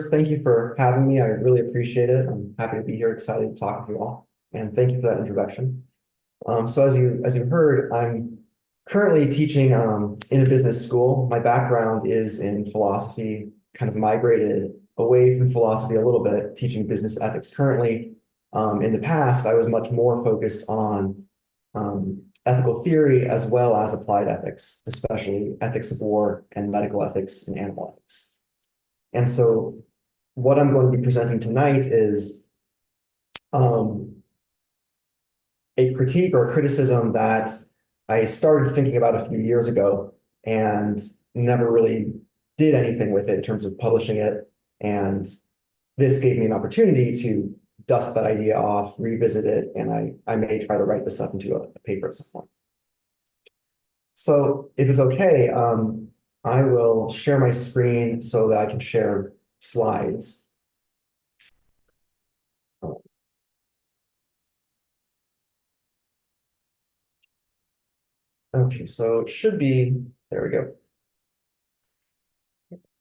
thank you for having me. I really appreciate it. I'm happy to be here, excited to talk with you all. And thank you for that introduction. So as you heard, I'm currently teaching in a business school. My background is in philosophy, kind of migrated away from philosophy a little bit, teaching business ethics currently. In the past, I was much more focused on ethical theory as well as applied ethics, especially ethics of war and medical ethics and animal ethics. And so what I'm going to be presenting tonight is a critique or a criticism that I started thinking about a few years ago and never really did anything with it in terms of publishing it. And this gave me an opportunity to dust that idea off, revisit it, and I may try to write this up into a paper at some point. So if it's okay, I will share my screen so that I can share slides. Okay, so it should be, there we go.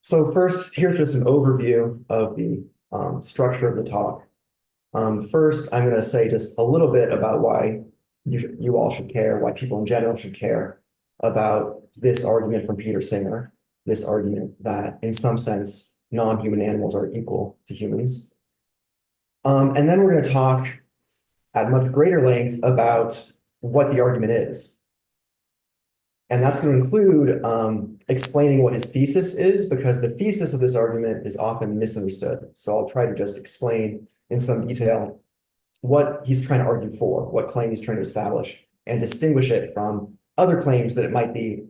So first, here's just an overview of the structure of the talk. First, I'm going to say just a little bit about why you all should care, why people in general should care about this argument from Peter Singer, this argument that in some sense, non-human animals are equal to humans. And then we're going to talk at much greater length about what the argument is. And that's going to include explaining what his thesis is, because the thesis of this argument is often misunderstood. So I'll try to just explain in some detail what he's trying to argue for, what claim he's trying to establish, and distinguish it from other claims that it might be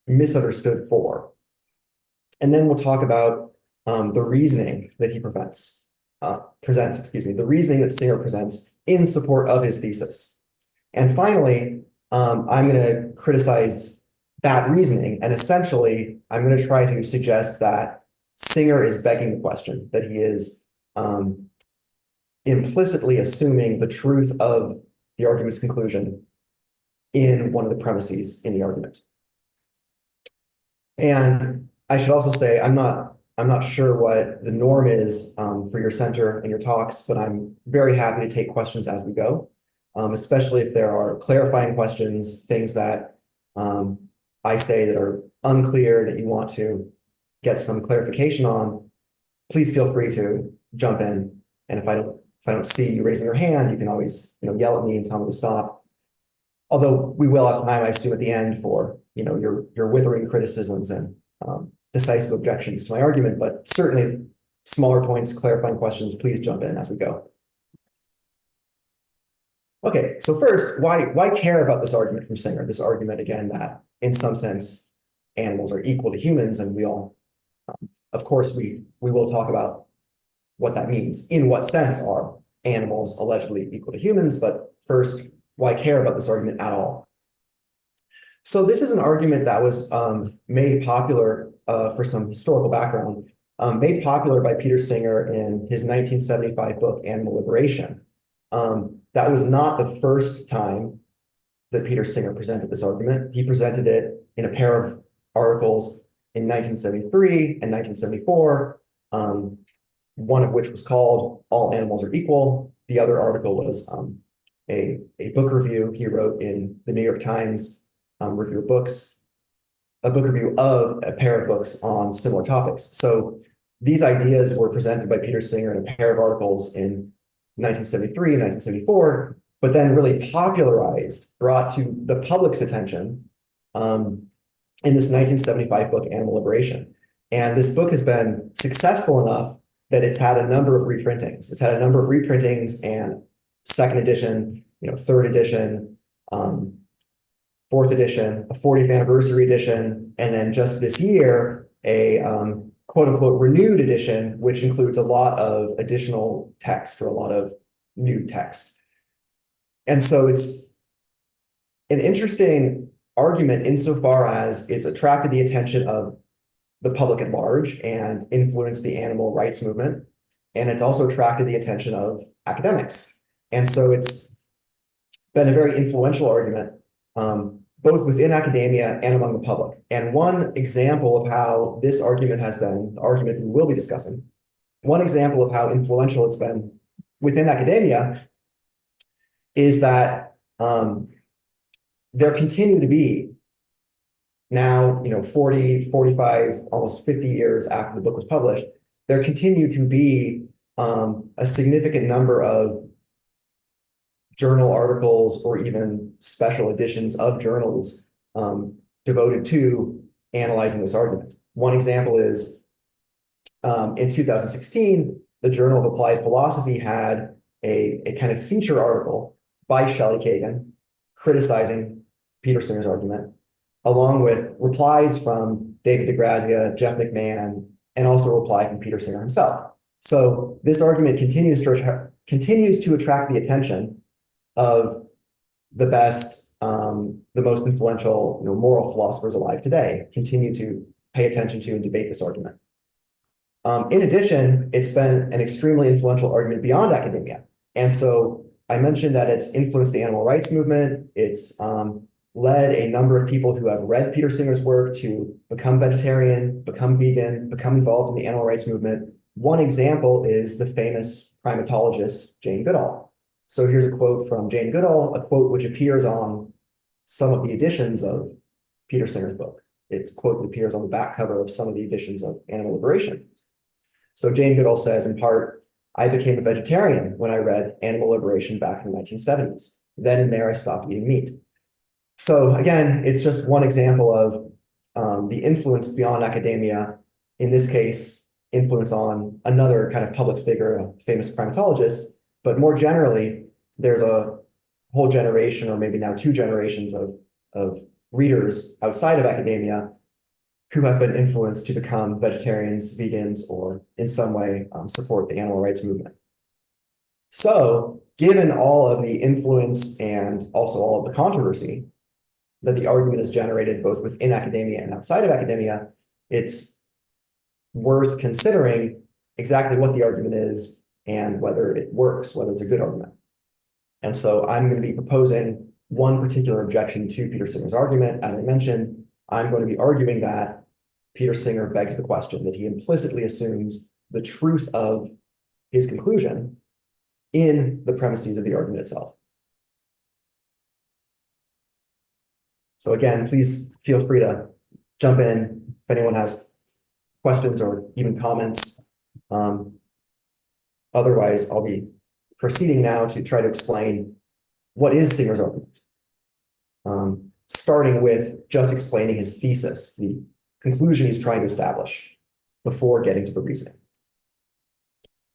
misunderstood for. And then we'll talk about the reasoning that he presents, the reasoning that Singer presents in support of his thesis. And finally, I'm going to criticize that reasoning, and essentially, I'm going to try to suggest that Singer is begging the question, that he is implicitly assuming the truth of the argument's conclusion in one of the premises in the argument. And I should also say, I'm not sure what the norm is for your center and your talks, but I'm very happy to take questions as we go. Especially if there are clarifying questions, things that I say that are unclear that you want to get some clarification on, please feel free to jump in. And if I don't see you raising your hand, you can always yell at me and tell me to stop. Although we will have time, I assume, at the end for your withering criticisms and decisive objections to my argument, but certainly smaller points, clarifying questions, please jump in as we go. Okay, so first, why care about this argument from Singer? This argument, again, that in some sense, animals are equal to humans, and we all, of course, we will talk about what that means. In what sense are animals allegedly equal to humans? But first, why care about this argument at all? So this is an argument that was made popular for some historical background, made popular by Peter Singer in his 1975 book, Animal Liberation. That was not the first time that Peter Singer presented this argument. He presented it in a pair of articles in 1973 and 1974, one of which was called All Animals Are Equal. The other article was a book review he wrote in the New York Times review of books, a book review of a pair of books on similar topics. So these ideas were presented by Peter Singer in a pair of articles in 1973 and 1974, but then really popularized, brought to the public's attention in this 1975 book, Animal Liberation. And this book has been successful enough that it's had a number of reprintings. It's had a number of reprintings and second edition, third edition, fourth edition, a 40th anniversary edition, and then just this year, a quote unquote renewed edition, which includes a lot of additional text or a lot of new text. And so it's an interesting argument insofar as it's attracted the attention of the public at large and influenced the animal rights movement. And it's also attracted the attention of academics. And so it's been a very influential argument both within academia and among the public. And one example of how this argument has been, the argument we will be discussing, one example of how influential it's been within academia is that there continue to be now, 40, 45, almost 50 years after the book was published, there continue to be a significant number of journal articles or even special editions of journals devoted to analyzing this argument. One example is in 2016, the Journal of Applied Philosophy had a kind of feature article by Shelley Kagan criticizing Peter Singer's argument, along with replies from David DeGrazia, Jeff McMahon, and also a reply from Peter Singer himself. So this argument continues to attract the attention of the best, the most influential, moral philosophers alive today, continue to pay attention to and debate this argument. In addition, it's been an extremely influential argument beyond academia. And so I mentioned that it's influenced the animal rights movement. It's led a number of people who have read Peter Singer's work to become vegetarian, become vegan, become involved in the animal rights movement. One example is the famous primatologist, Jane Goodall. So here's a quote from Jane Goodall, a quote which appears on some of the editions of Peter Singer's book. It's a quote that appears on the back cover of some of the editions of Animal Liberation. So Jane Goodall says, in part, I became a vegetarian when I read Animal Liberation back in the 1970s. Then and there, I stopped eating meat. So again, it's just one example of the influence beyond academia, in this case, influence on another kind of public figure, a famous primatologist, but more generally, there's a whole generation, or maybe now two generations of readers outside of academia who have been influenced to become vegetarians, vegans, or in some way support the animal rights movement. So given all of the influence and also all of the controversy that the argument has generated both within academia and outside of academia, it's worth considering exactly what the argument is and whether it works, whether it's a good argument. And so I'm going to be proposing one particular objection to Peter Singer's argument. As I mentioned, I'm going to be arguing that Peter Singer begs the question, that he implicitly assumes the truth of his conclusion in the premises of the argument itself. So again, please feel free to jump in if anyone has questions or even comments. Otherwise, I'll be proceeding now to try to explain what is Singer's argument, starting with just explaining his thesis, the conclusion he's trying to establish before getting to the reasoning.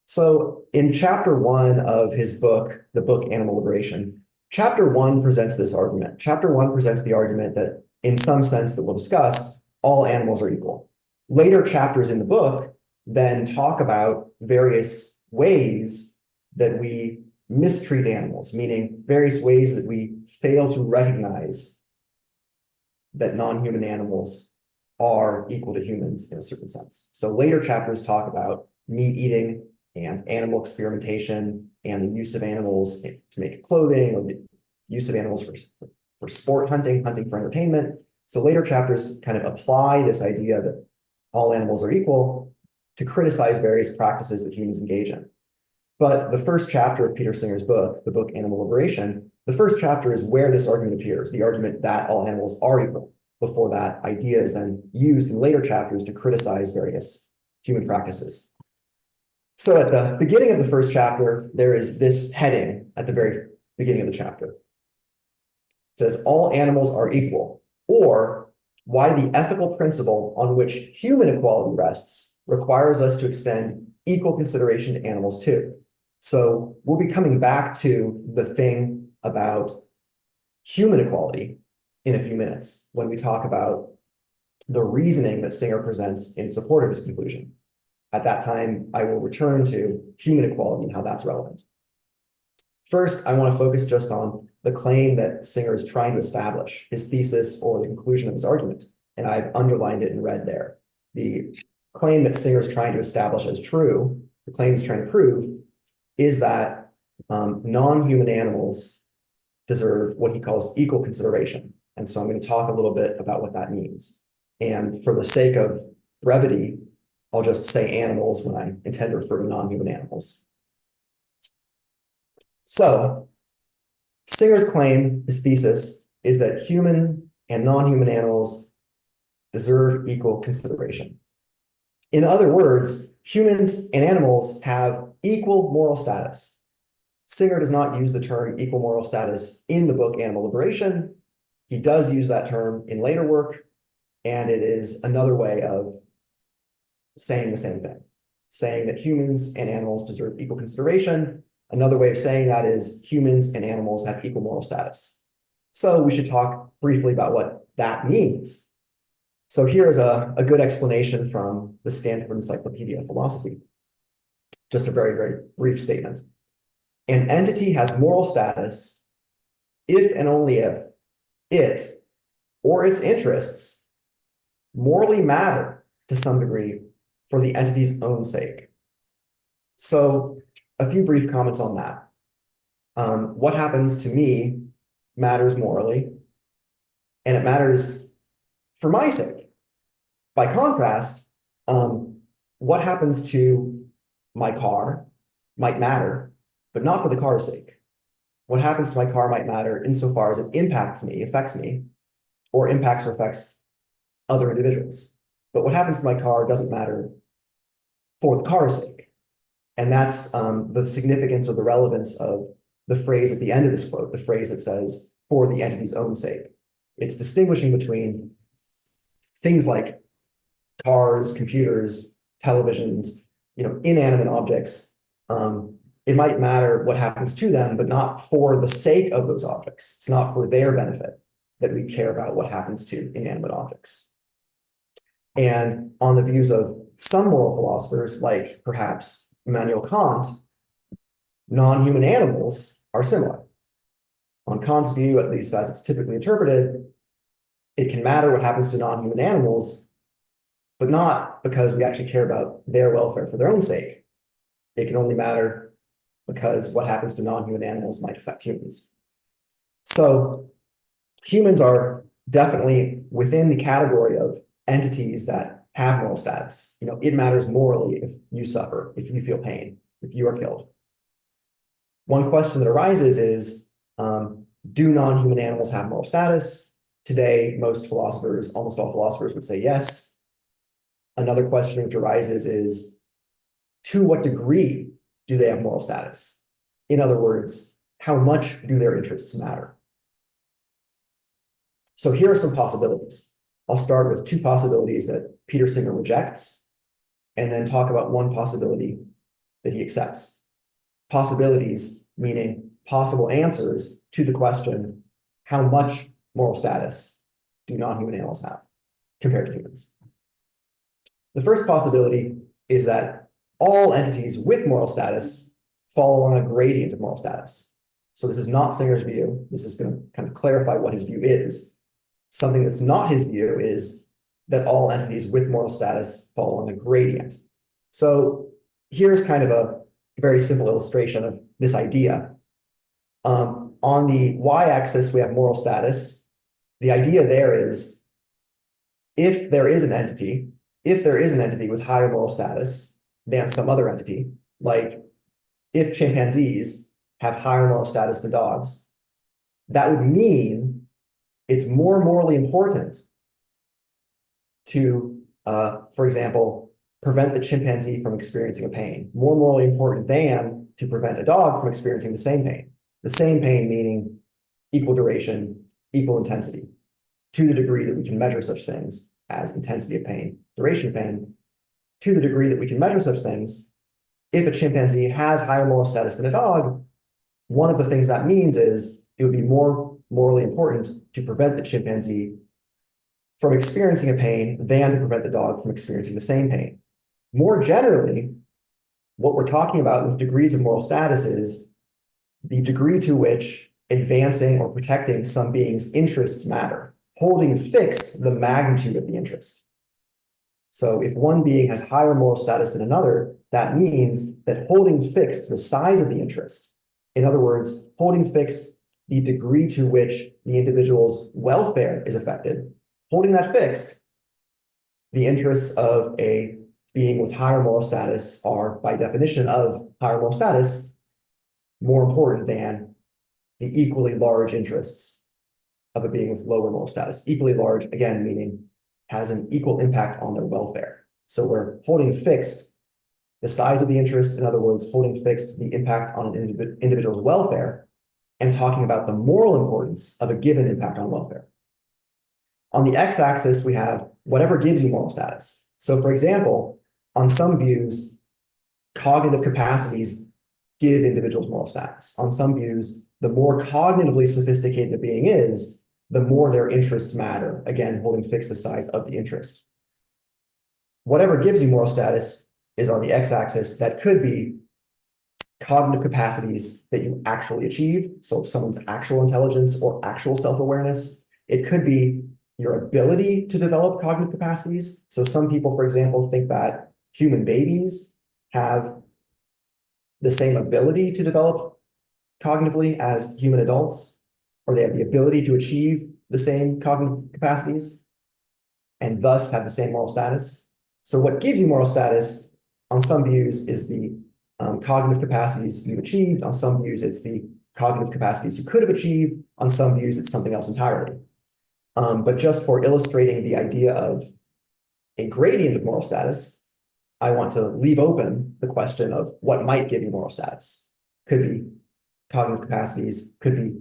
So in chapter 1 of his book, the book Animal Liberation, chapter 1 presents this argument. Chapter 1 presents the argument that, in some sense that we'll discuss, all animals are equal. Later chapters in the book then talk about various ways that we mistreat animals, meaning various ways that we fail to recognize that non-human animals are equal to humans in a certain sense. So later chapters talk about meat eating and animal experimentation and the use of animals to make clothing, or the use of animals for sport hunting for entertainment. So later chapters kind of apply this idea that all animals are equal to criticize various practices that humans engage in. But the first chapter of Peter Singer's book, the book Animal Liberation, the first chapter is where this argument appears, the argument that all animals are equal. Before that idea is then used in later chapters to criticize various human practices. So at the beginning of the first chapter, there is this heading at the very beginning of the chapter. It says, all animals are equal, or why the ethical principle on which human equality rests requires us to extend equal consideration to animals too. So we'll be coming back to the thing about human equality in a few minutes when we talk about the reasoning that Singer presents in support of his conclusion. At that time, I will return to human equality and how that's relevant. First, I want to focus just on the claim that Singer is trying to establish, his thesis or the conclusion of his argument, and I've underlined it in red there. The claim that Singer is trying to establish as true, the claim he's trying to prove, is that non-human animals deserve what he calls equal consideration. And so I'm going to talk a little bit about what that means. And for the sake of brevity, I'll just say animals when I intend to refer to non-human animals. So Singer's claim, his thesis, is that human and non-human animals deserve equal consideration. In other words, humans and animals have equal moral status. Singer does not use the term equal moral status in the book Animal Liberation. He does use that term in later work, and it is another way of saying the same thing, saying that humans and animals deserve equal consideration. Another way of saying that is humans and animals have equal moral status. So we should talk briefly about what that means. So here is a good explanation from the Stanford Encyclopedia of Philosophy. Just a very, very brief statement. An entity has moral status if and only if it or its interests morally matter to some degree for the entity's own sake. So a few brief comments on that. What happens to me matters morally, and it matters for my sake. By contrast, what happens to my car might matter, but not for the car's sake. What happens to my car might matter insofar as it impacts me, affects me, or impacts or affects other individuals. But what happens to my car doesn't matter for the car's sake. And that's the significance or the relevance of the phrase at the end of this quote, the phrase that says, for the entity's own sake. It's distinguishing between things like cars, computers, televisions, inanimate objects. It might matter what happens to them, but not for the sake of those objects. It's not for their benefit that we care about what happens to inanimate objects. And on the views of some moral philosophers, like perhaps Immanuel Kant, non-human animals are similar. On Kant's view, at least as it's typically interpreted, it can matter what happens to non-human animals, but not because we actually care about their welfare for their own sake. It can only matter because what happens to non-human animals might affect humans. So humans are definitely within the category of entities that have moral status. It matters morally if you suffer, if you feel pain, if you are killed. One question that arises is, do non-human animals have moral status? Today, most philosophers, almost all philosophers would say yes. Another question which arises is, to what degree do they have moral status? In other words, how much do their interests matter? So here are some possibilities. I'll start with two possibilities that Peter Singer rejects, and then talk about one possibility that he accepts. Possibilities meaning possible answers to the question, how much moral status do non-human animals have compared to humans? The first possibility is that all entities with moral status fall along a gradient of moral status. So this is not Singer's view. This is going to kind of clarify what his view is. Something that's not his view is that all entities with moral status fall along a gradient. So here's kind of a very simple illustration of this idea. On the y-axis, we have moral status. The idea there is if there is an entity with higher moral status than some other entity, like if chimpanzees have higher moral status than dogs, that would mean it's more morally important to, for example, prevent the chimpanzee from experiencing a pain, more morally important than to prevent a dog from experiencing the same pain. The same pain meaning equal duration, equal intensity, to the degree that we can measure such things as intensity of pain, duration of pain, to the degree that we can measure such things. If a chimpanzee has higher moral status than a dog, one of the things that means is it would be more morally important to prevent the chimpanzee from experiencing a pain than to prevent the dog from experiencing the same pain. More generally, what we're talking about with degrees of moral status is the degree to which advancing or protecting some being's interests matter, holding fixed the magnitude of the interest. So if one being has higher moral status than another, that means that holding fixed the size of the interest, in other words, holding fixed the degree to which the individual's welfare is affected, holding that fixed, the interests of a being with higher moral status are, by definition of higher moral status, more important than the equally large interests of a being with lower moral status. Equally large, again, meaning has an equal impact on their welfare. So we're holding fixed the size of the interest, in other words, holding fixed the impact on an individual's welfare, and talking about the moral importance of a given impact on welfare. On the x-axis, we have whatever gives you moral status. So for example, on some views, cognitive capacities give individuals moral status. On some views, the more cognitively sophisticated a being is, the more their interests matter. Again, holding fixed the size of the interest. Whatever gives you moral status is on the x-axis. That could be cognitive capacities that you actually achieve, so someone's actual intelligence or actual self-awareness. It could be your ability to develop cognitive capacities. So some people, for example, think that human babies have the same ability to develop cognitively as human adults, or they have the ability to achieve the same cognitive capacities and thus have the same moral status. So what gives you moral status on some views is the cognitive capacities you achieved. On some views, it's the cognitive capacities you could have achieved. On some views, it's something else entirely. But just for illustrating the idea of a gradient of moral status, I want to leave open the question of what might give you moral status. Could be cognitive capacities, could be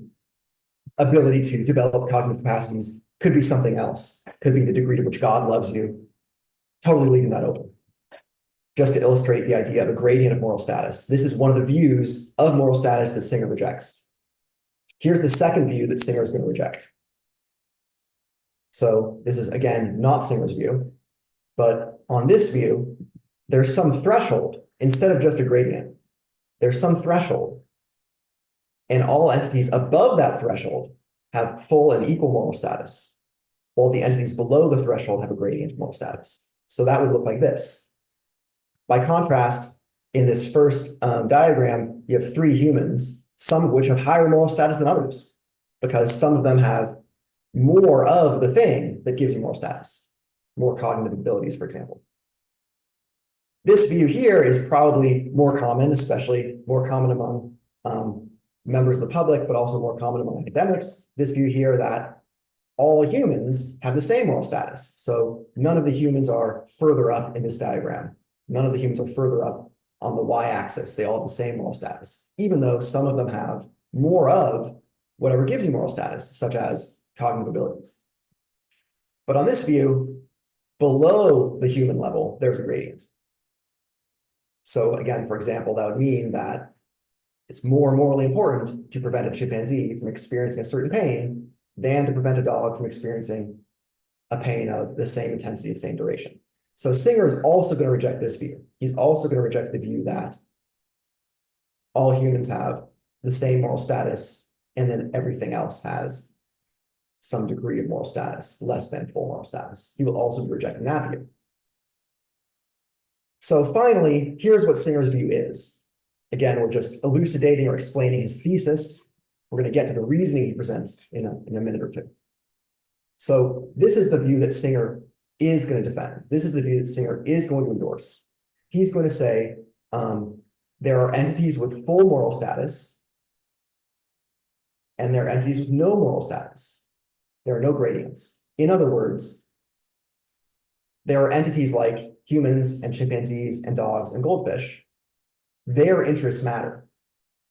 ability to develop cognitive capacities, could be something else, could be the degree to which God loves you. Totally leaving that open. Just to illustrate the idea of a gradient of moral status. This is one of the views of moral status that Singer rejects. Here's the second view that Singer is going to reject. So this is, again, not Singer's view, but on this view, there's some threshold instead of just a gradient. There's some threshold, and all entities above that threshold have full and equal moral status, while the entities below the threshold have a gradient of moral status. So that would look like this. By contrast, in this first diagram, you have three humans, some of which have higher moral status than others, because some of them have more of the thing that gives you moral status, more cognitive abilities, for example. This view here is probably more common, especially more common among members of the public, but also more common among academics. This view here that all humans have the same moral status. So none of the humans are further up in this diagram. None of the humans are further up on the y-axis. They all have the same moral status, even though some of them have more of whatever gives you moral status, such as cognitive abilities. But on this view, below the human level, there's a gradient. So again, for example, that would mean that it's more morally important to prevent a chimpanzee from experiencing a certain pain than to prevent a dog from experiencing a pain of the same intensity, the same duration. So Singer is also going to reject this view. He's also going to reject the view that all humans have the same moral status, and then everything else has some degree of moral status, less than full moral status. He will also be rejecting that view. So finally, here's what Singer's view is. Again, we're just elucidating or explaining his thesis. We're going to get to the reasoning he presents in a minute or two. So this is the view that Singer is going to defend. This is the view that Singer is going to endorse. He's going to say there are entities with full moral status, and there are entities with no moral status. There are no gradients. In other words, there are entities like humans and chimpanzees and dogs and goldfish. Their interests matter.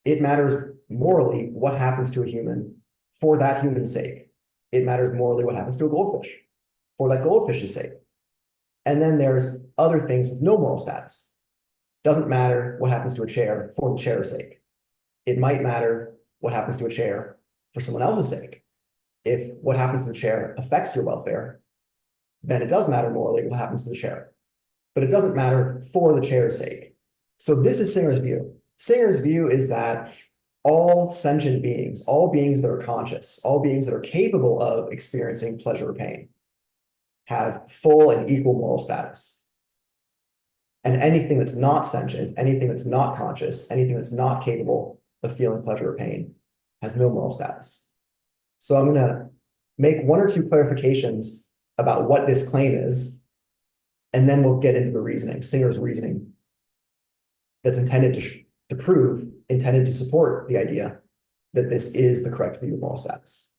It matters morally what happens to a human for that human's sake. It matters morally what happens to a goldfish for that goldfish's sake. And then there's other things with no moral status. Doesn't matter what happens to a chair for the chair's sake. It might matter what happens to a chair for someone else's sake. If what happens to the chair affects your welfare, then it does matter morally what happens to the chair. But it doesn't matter for the chair's sake. So this is Singer's view. Singer's view is that all sentient beings, all beings that are conscious, all beings that are capable of experiencing pleasure or pain, have full and equal moral status. And anything that's not sentient, anything that's not conscious, anything that's not capable of feeling pleasure or pain, has no moral status. So I'm going to make one or two clarifications about what this claim is, and then we'll get into the reasoning, Singer's reasoning, that's intended intended to support the idea that this is the correct view of moral status.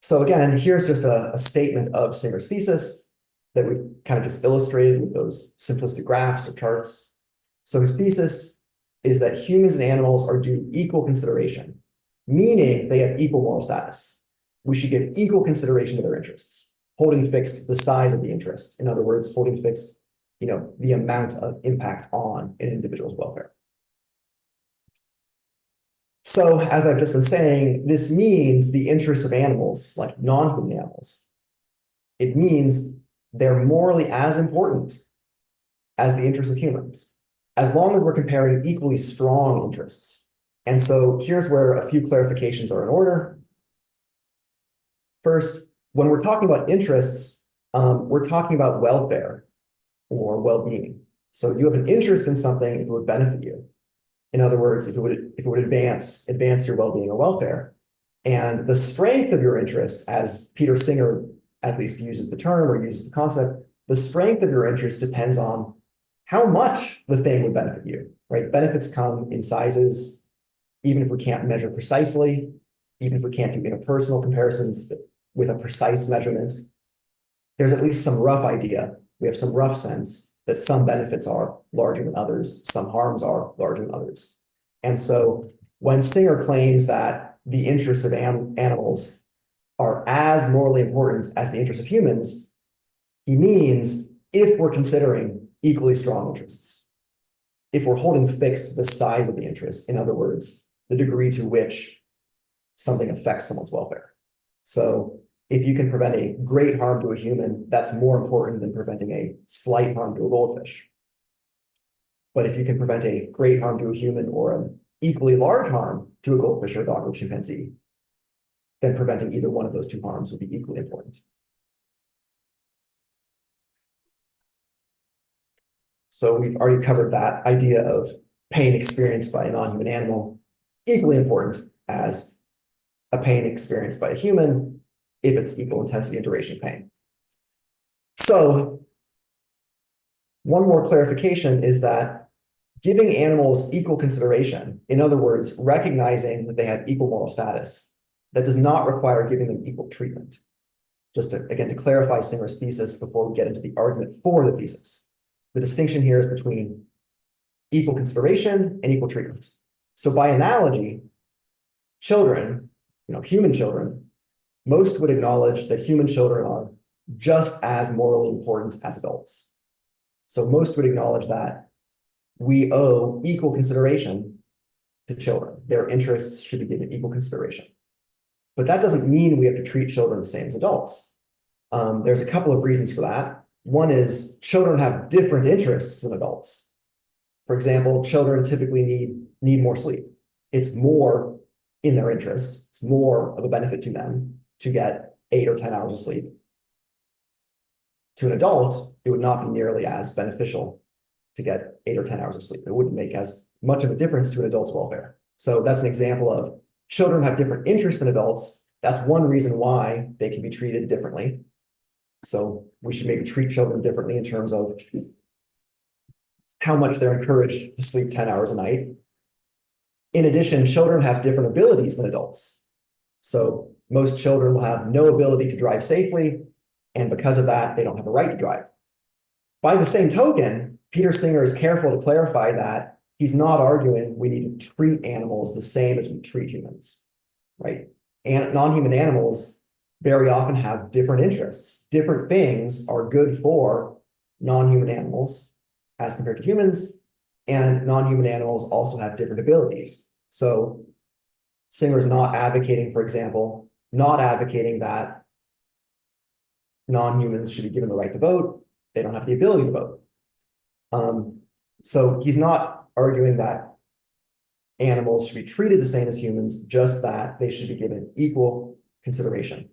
So again, here's just a statement of Singer's thesis that we've kind of just illustrated with those simplistic graphs or charts. So his thesis is that humans and animals are due equal consideration, meaning they have equal moral status. We should give equal consideration to their interests, holding fixed the size of the interest. In other words, holding fixed, the amount of impact on an individual's welfare. So as I've just been saying, this means the interests of animals, like non-human animals. It means they're morally as important as the interests of humans, as long as we're comparing equally strong interests. And so here's where a few clarifications are in order. First, when we're talking about interests, we're talking about welfare or well-being. So you have an interest in something if it would benefit you. In other words, if it would advance your well-being or welfare. And the strength of your interest, as Peter Singer at least uses the term or uses the concept, the strength of your interest depends on how much the thing would benefit you, right? Benefits come in sizes, even if we can't measure precisely, even if we can't do interpersonal comparisons with a precise measurement. There's at least some rough idea. We have some rough sense that some benefits are larger than others, some harms are larger than others. And so when Singer claims that the interests of animals are as morally important as the interests of humans, he means if we're considering equally strong interests, if we're holding fixed the size of the interest, in other words, the degree to which something affects someone's welfare. So if you can prevent a great harm to a human, that's more important than preventing a slight harm to a goldfish. But if you can prevent a great harm to a human or an equally large harm to a goldfish or a dog or chimpanzee, then preventing either one of those two harms would be equally important. So we've already covered that idea of pain experienced by a non-human animal, equally important as a pain experienced by a human, if it's equal intensity and duration of pain. So one more clarification is that giving animals equal consideration, in other words, recognizing that they have equal moral status, that does not require giving them equal treatment. Just to, again, to clarify Singer's thesis before we get into the argument for the thesis. The distinction here is between equal consideration and equal treatment. So by analogy, children, human children, most would acknowledge that human children are just as morally important as adults. So most would acknowledge that we owe equal consideration to children. Their interests should be given equal consideration. But that doesn't mean we have to treat children the same as adults. There's a couple of reasons for that. One is children have different interests than adults. For example, children typically need more sleep. It's more in their interest. It's more of a benefit to them to get 8 or 10 hours of sleep. To an adult, it would not be nearly as beneficial to get 8 or 10 hours of sleep. It wouldn't make as much of a difference to an adult's welfare. So that's an example of children have different interests than adults. That's one reason why they can be treated differently. So we should maybe treat children differently in terms of how much they're encouraged to sleep 10 hours a night. In addition, children have different abilities than adults. So most children will have no ability to drive safely, and because of that, they don't have a right to drive. By the same token, Peter Singer is careful to clarify that he's not arguing we need to treat animals the same as we treat humans, right? And non-human animals very often have different interests. Different things are good for non-human animals as compared to humans, and non-human animals also have different abilities. So Singer's not advocating, for example, that non-humans should be given the right to vote. They don't have the ability to vote. So he's not arguing that animals should be treated the same as humans, just that they should be given equal consideration.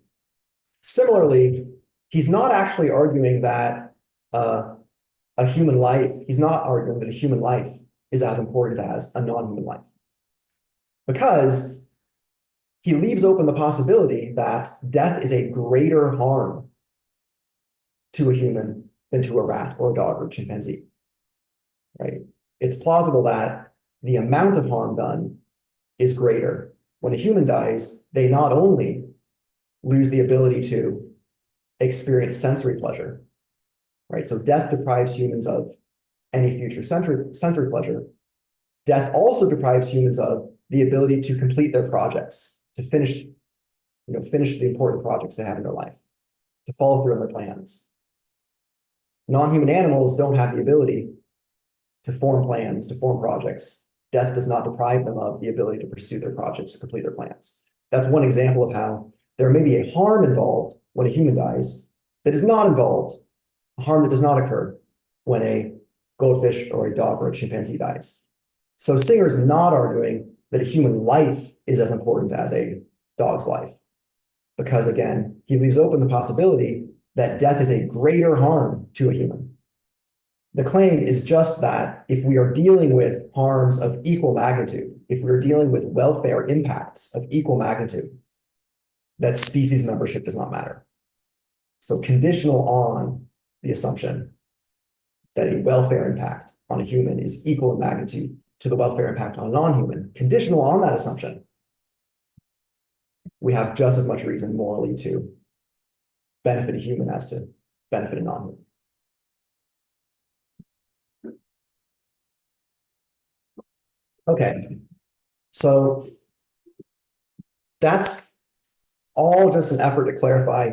Similarly, he's not actually arguing that he's not arguing that a human life is as important as a non-human life. because he leaves open the possibility that death is a greater harm to a human than to a rat or a dog or a chimpanzee, right? It's plausible that the amount of harm done is greater. When a human dies, they not only lose the ability to experience sensory pleasure, right? So death deprives humans of any future sensory pleasure. Death also deprives humans of the ability to complete their projects, to finish the important projects they have in their life, to follow through on their plans. Non-human animals don't have the ability to form plans, to form projects. Death does not deprive them of the ability to pursue their projects, to complete their plans. That's one example of how there may be a harm involved when a human dies that is not involved, a harm that does not occur when a goldfish or a dog or a chimpanzee dies. So Singer is not arguing that a human life is as important as a dog's life, because again, he leaves open the possibility that death is a greater harm to a human. The claim is just that if we are dealing with harms of equal magnitude, if we're dealing with welfare impacts of equal magnitude, that species membership does not matter. So conditional on the assumption that a welfare impact on a human is equal in magnitude to the welfare impact on a non-human, conditional on that assumption, we have just as much reason morally to benefit a human as to benefit a non-human. Okay, so that's all just an effort to clarify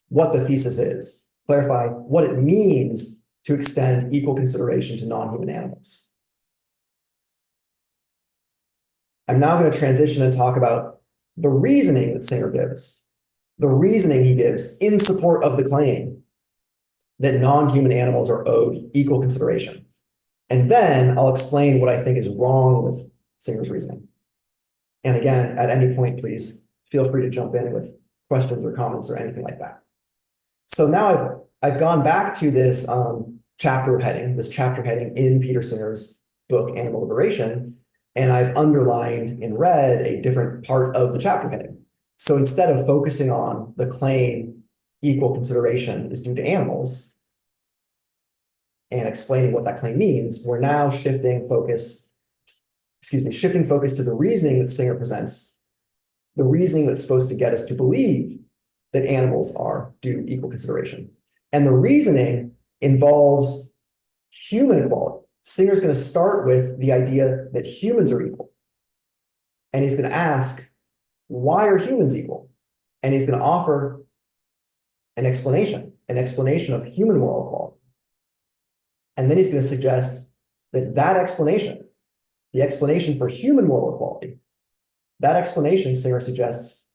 what the thesis is, clarify what it means to extend equal consideration to non-human animals. I'm now going to transition and talk about the reasoning that Singer gives, the reasoning he gives in support of the claim that non-human animals are owed equal consideration. And then I'll explain what I think is wrong with Singer's reasoning. And again, at any point, please feel free to jump in with questions or comments or anything like that. So now I've gone back to this chapter heading in Peter Singer's book, Animal Liberation, and I've underlined in red a different part of the chapter heading. So instead of focusing on the claim equal consideration is due to animals and explaining what that claim means, we're now shifting focus to the reasoning that Singer presents, the reasoning that's supposed to get us to believe that animals are due equal consideration. And the reasoning involves human equality. Singer's going to start with the idea that humans are equal. And he's going to ask, why are humans equal? And he's going to offer an explanation of human moral equality. And then he's going to suggest that that explanation, the explanation for human moral equality, that explanation, Singer suggests,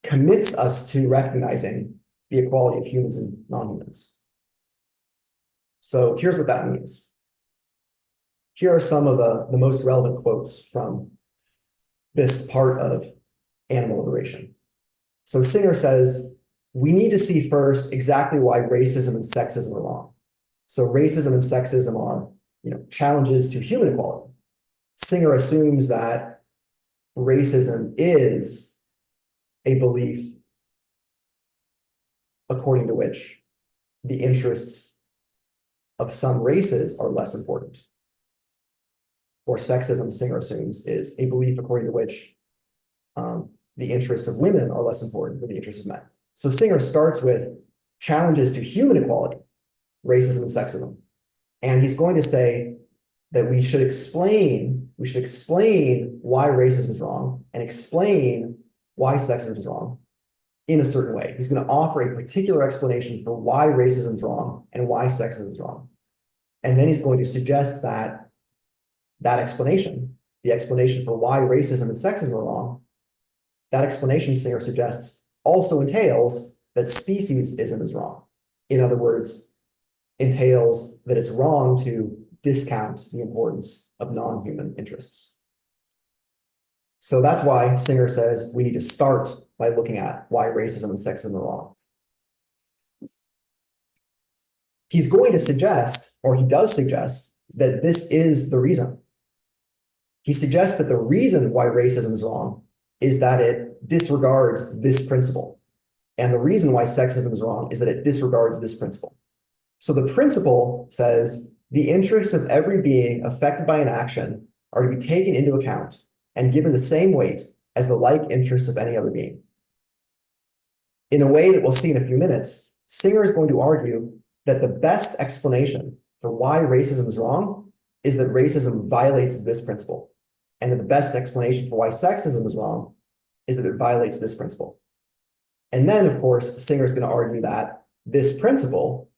commits us to recognizing the equality of humans and non-humans. So here's what that means. Here are some of the most relevant quotes from this part of Animal Liberation. So Singer says, we need to see first exactly why racism and sexism are wrong. So racism and sexism are, challenges to human equality. Singer assumes that racism is a belief according to which the interests of some races are less important. Or sexism, Singer assumes, is a belief according to which the interests of women are less important than the interests of men. So Singer starts with challenges to human equality, racism and sexism. And he's going to say that we should explain why racism is wrong and explain why sexism is wrong in a certain way. He's going to offer a particular explanation for why racism is wrong and why sexism is wrong. And then he's going to suggest that explanation, the explanation for why racism and sexism are wrong, that explanation, Singer suggests, also entails that speciesism is wrong. In other words, entails that it's wrong to discount the importance of non-human interests. So that's why Singer says we need to start by looking at why racism and sexism are wrong. He's going to suggest, or he does suggest, that this is the reason. He suggests that the reason why racism is wrong is that it disregards this principle. And the reason why sexism is wrong is that it disregards this principle. So the principle says the interests of every being affected by an action are to be taken into account and given the same weight as the like interests of any other being. In a way that we'll see in a few minutes, Singer is going to argue that the best explanation for why racism is wrong is that racism violates this principle, and that the best explanation for why sexism is wrong is that it violates this principle. And then, of course, Singer is going to argue that this principle,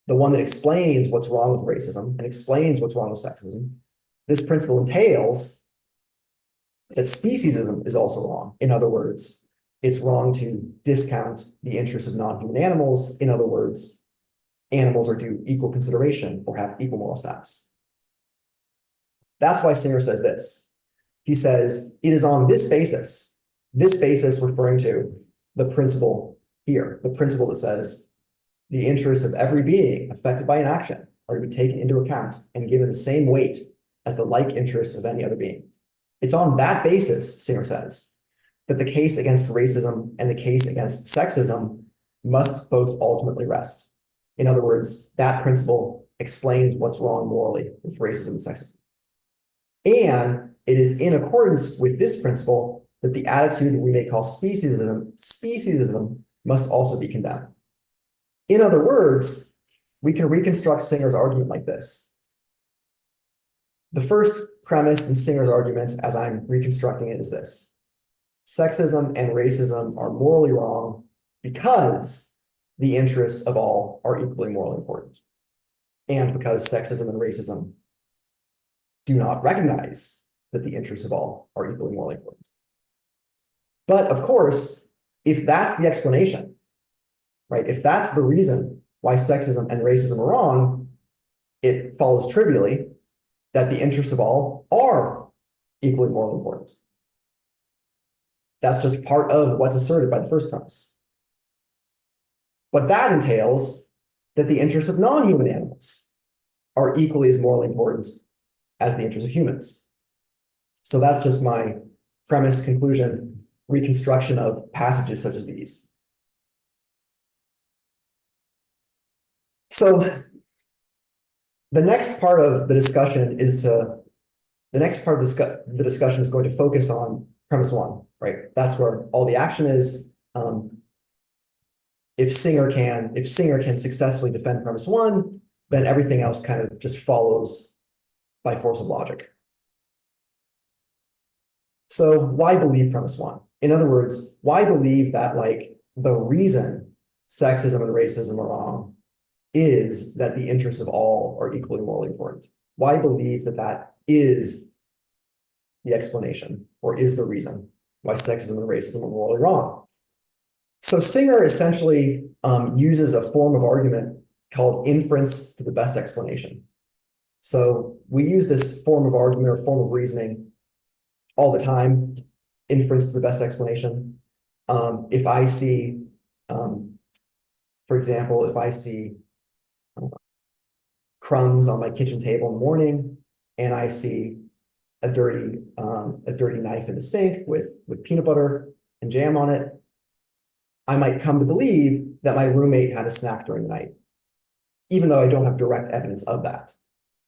the one that explains what's wrong with racism and explains what's wrong with sexism, this principle entails that speciesism is also wrong. In other words, it's wrong to discount the interests of non-human animals. In other words, animals are due equal consideration or have equal moral status. That's why Singer says this. He says, it is on this basis referring to the principle here, the principle that says the interests of every being affected by an action are to be taken into account and given the same weight as the like interests of any other being. It's on that basis, Singer says, that the case against racism and the case against sexism must both ultimately rest. In other words, that principle explains what's wrong morally with racism and sexism. And it is in accordance with this principle that the attitude we may call speciesism must also be condemned. In other words, we can reconstruct Singer's argument like this. The first premise in Singer's argument, as I'm reconstructing it, is this. Sexism and racism are morally wrong because the interests of all are equally morally important, and because sexism and racism do not recognize that the interests of all are equally morally important. But of course, if that's the explanation, right, if that's the reason why sexism and racism are wrong, it follows trivially that the interests of all are equally morally important. That's just part of what's asserted by the first premise. But that entails that the interests of non-human animals are equally as morally important as the interests of humans. So that's just my premise, conclusion, reconstruction of passages such as these. So the next part of the discussion is the discussion is going to focus on premise one, right? That's where all the action is. If Singer can successfully defend premise one, then everything else kind of just follows by force of logic. So why believe premise one? In other words, why believe that like the reason sexism and racism are wrong is that the interests of all are equally morally important? Why believe that that is the explanation or is the reason why sexism and racism are morally wrong? So Singer essentially uses a form of argument called inference to the best explanation. So we use this form of argument or form of reasoning all the time, inference to the best explanation. If I see, for example, if I see crumbs on my kitchen table in the morning, and I see a dirty knife in the sink with peanut butter and jam on it, I might come to believe that my roommate had a snack during the night, even though I don't have direct evidence of that.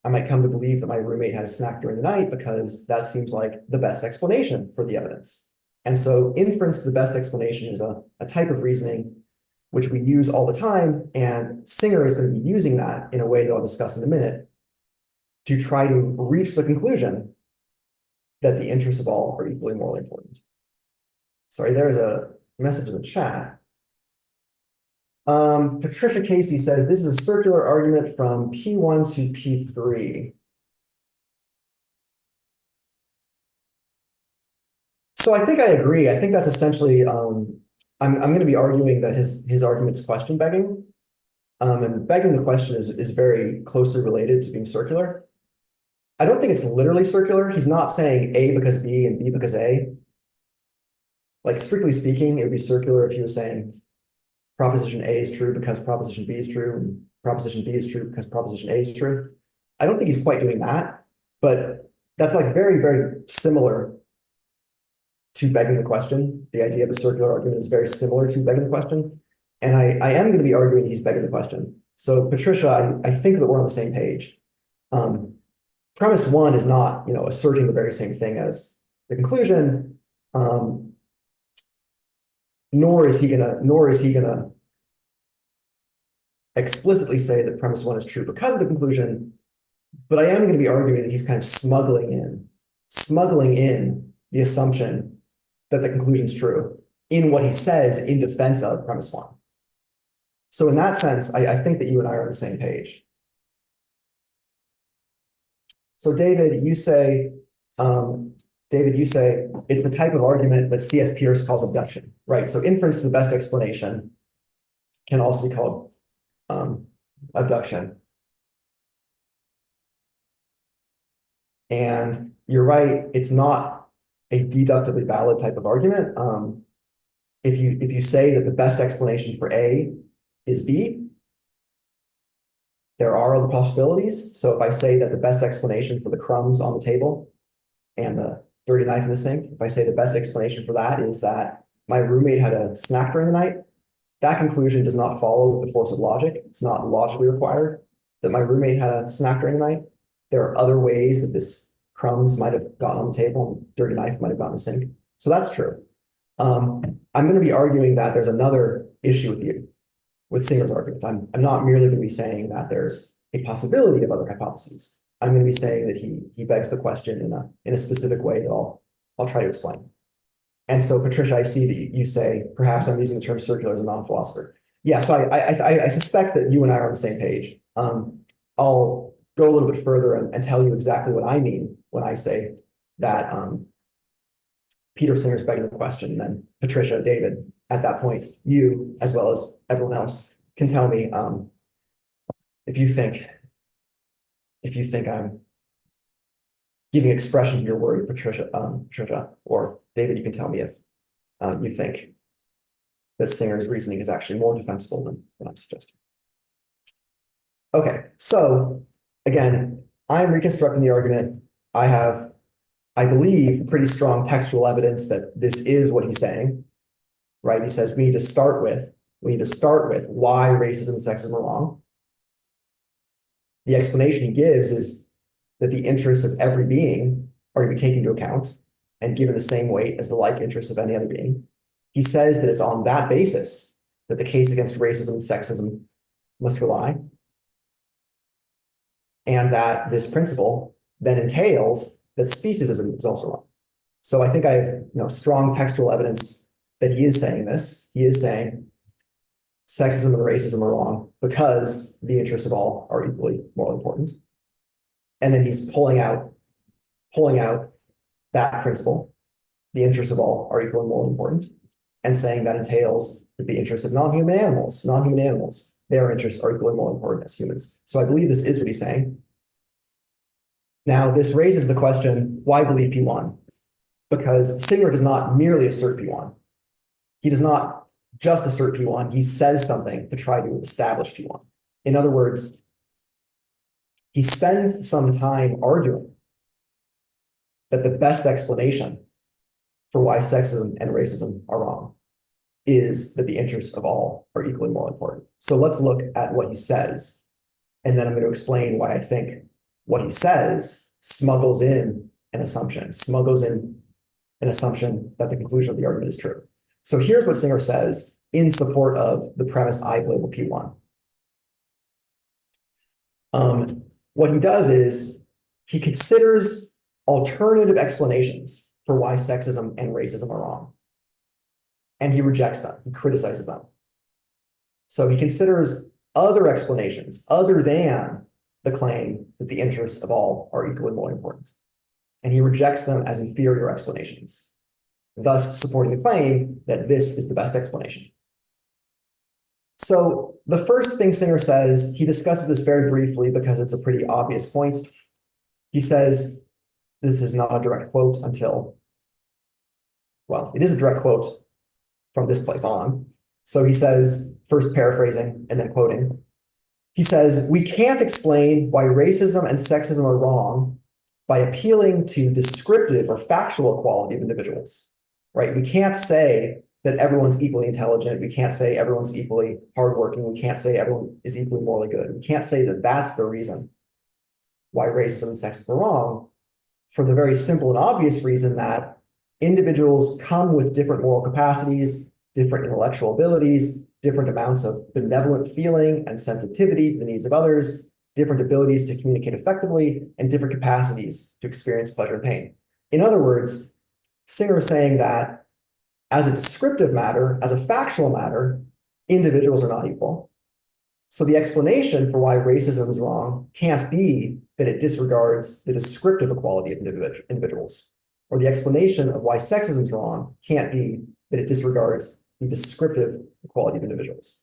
I might come to believe that my roommate had a snack during the night because that seems like the best explanation for the evidence. And so inference to the best explanation is a type of reasoning which we use all the time, and Singer is going to be using that in a way that I'll discuss in a minute to try to reach the conclusion that the interests of all are equally morally important. Sorry, there's a message in the chat. Patricia Casey says this is a circular argument from P1 to P3. So I think I agree. I think that's essentially, I'm going to be arguing that his argument's question begging. And begging the question is very closely related to being circular. I don't think it's literally circular. He's not saying A because B and B because A. Like strictly speaking, it would be circular if he was saying proposition A is true because proposition B is true, and proposition B is true because proposition A is true. I don't think he's quite doing that, but that's like very, very similar to begging the question. The idea of a circular argument is very similar to begging the question. And I am going to be arguing he's begging the question. So Patricia, I think that we're on the same page. Premise one is not, asserting the very same thing as the conclusion, nor is he gonna explicitly say that premise one is true because of the conclusion. But I am going to be arguing that he's kind of smuggling in the assumption that the conclusion is true in what he says in defense of premise one. So in that sense, I think that you and I are on the same page. So David, you say it's the type of argument that C.S. Peirce calls abduction, right? So inference to the best explanation can also be called abduction. And you're right, it's not a deductively valid type of argument. If you say that the best explanation for A is B, there are other possibilities. So if I say that the best explanation for the crumbs on the table and the dirty knife in the sink, if I say the best explanation for that is that my roommate had a snack during the night, that conclusion does not follow with the force of logic. It's not logically required that my roommate had a snack during the night. There are other ways that this crumbs might have gotten on the table and dirty knife might have gotten in the sink. So that's true. I'm going to be arguing that there's another issue with Singer's argument. I'm not merely going to be saying that there's a possibility of other hypotheses. I'm going to be saying that he begs the question in a specific way that I'll try to explain. And so, Patricia, I see that you say perhaps I'm using the term circular as a non-philosopher. Yeah, so I suspect that you and I are on the same page. I'll go a little bit further and tell you exactly what I mean when I say that Peter Singer's begging the question, and then Patricia, David, at that point, you, as well as everyone else, can tell me if you think I'm giving expression to your worry, Patricia, or David, you can tell me if you think that Singer's reasoning is actually more defensible than I'm suggesting. Okay, so again, I'm reconstructing the argument. I have, I believe, pretty strong textual evidence that this is what he's saying, right? He says we need to start with why racism and sexism are wrong. The explanation he gives is that the interests of every being are to be taken into account and given the same weight as the like interests of any other being. He says that it's on that basis that the case against racism and sexism must rely, and that this principle then entails that speciesism is also wrong. So I think I have strong textual evidence that he is saying this. He is saying sexism and racism are wrong because the interests of all are equally more important. And then he's pulling out that principle, the interests of all are equally more important, and saying that entails that the interests of non-human animals, their interests are equally more important as humans. So I believe this is what he's saying. Now, this raises the question, why believe P1? Because Singer does not merely assert P1. He does not just assert P1, he says something to try to establish P1. In other words, he spends some time arguing that the best explanation for why sexism and racism are wrong is that the interests of all are equally more important. So let's look at what he says, and then I'm going to explain why I think what he says smuggles in an assumption that the conclusion of the argument is true. So here's what Singer says in support of the premise I've labeled P1. What he does is he considers alternative explanations for why sexism and racism are wrong. And he rejects them, he criticizes them. So he considers other explanations other than the claim that the interests of all are equally more important. And he rejects them as inferior explanations, thus supporting the claim that this is the best explanation. So the first thing Singer says, he discusses this very briefly because it's a pretty obvious point. He says, this is not a direct quote until, well, it is a direct quote from this place on. So he says, first paraphrasing and then quoting, he says, we can't explain why racism and sexism are wrong by appealing to descriptive or factual equality of individuals, right? We can't say that everyone's equally intelligent. We can't say everyone's equally hardworking. We can't say everyone is equally morally good. We can't say that that's the reason why racism and sexism are wrong, for the very simple and obvious reason that individuals come with different moral capacities, different intellectual abilities, different amounts of benevolent feeling and sensitivity to the needs of others, different abilities to communicate effectively, and different capacities to experience pleasure and pain. In other words, Singer is saying that as a descriptive matter, as a factual matter, individuals are not equal. So the explanation for why racism is wrong can't be that it disregards the descriptive equality of individuals. Or the explanation of why sexism is wrong can't be that it disregards the descriptive equality of individuals.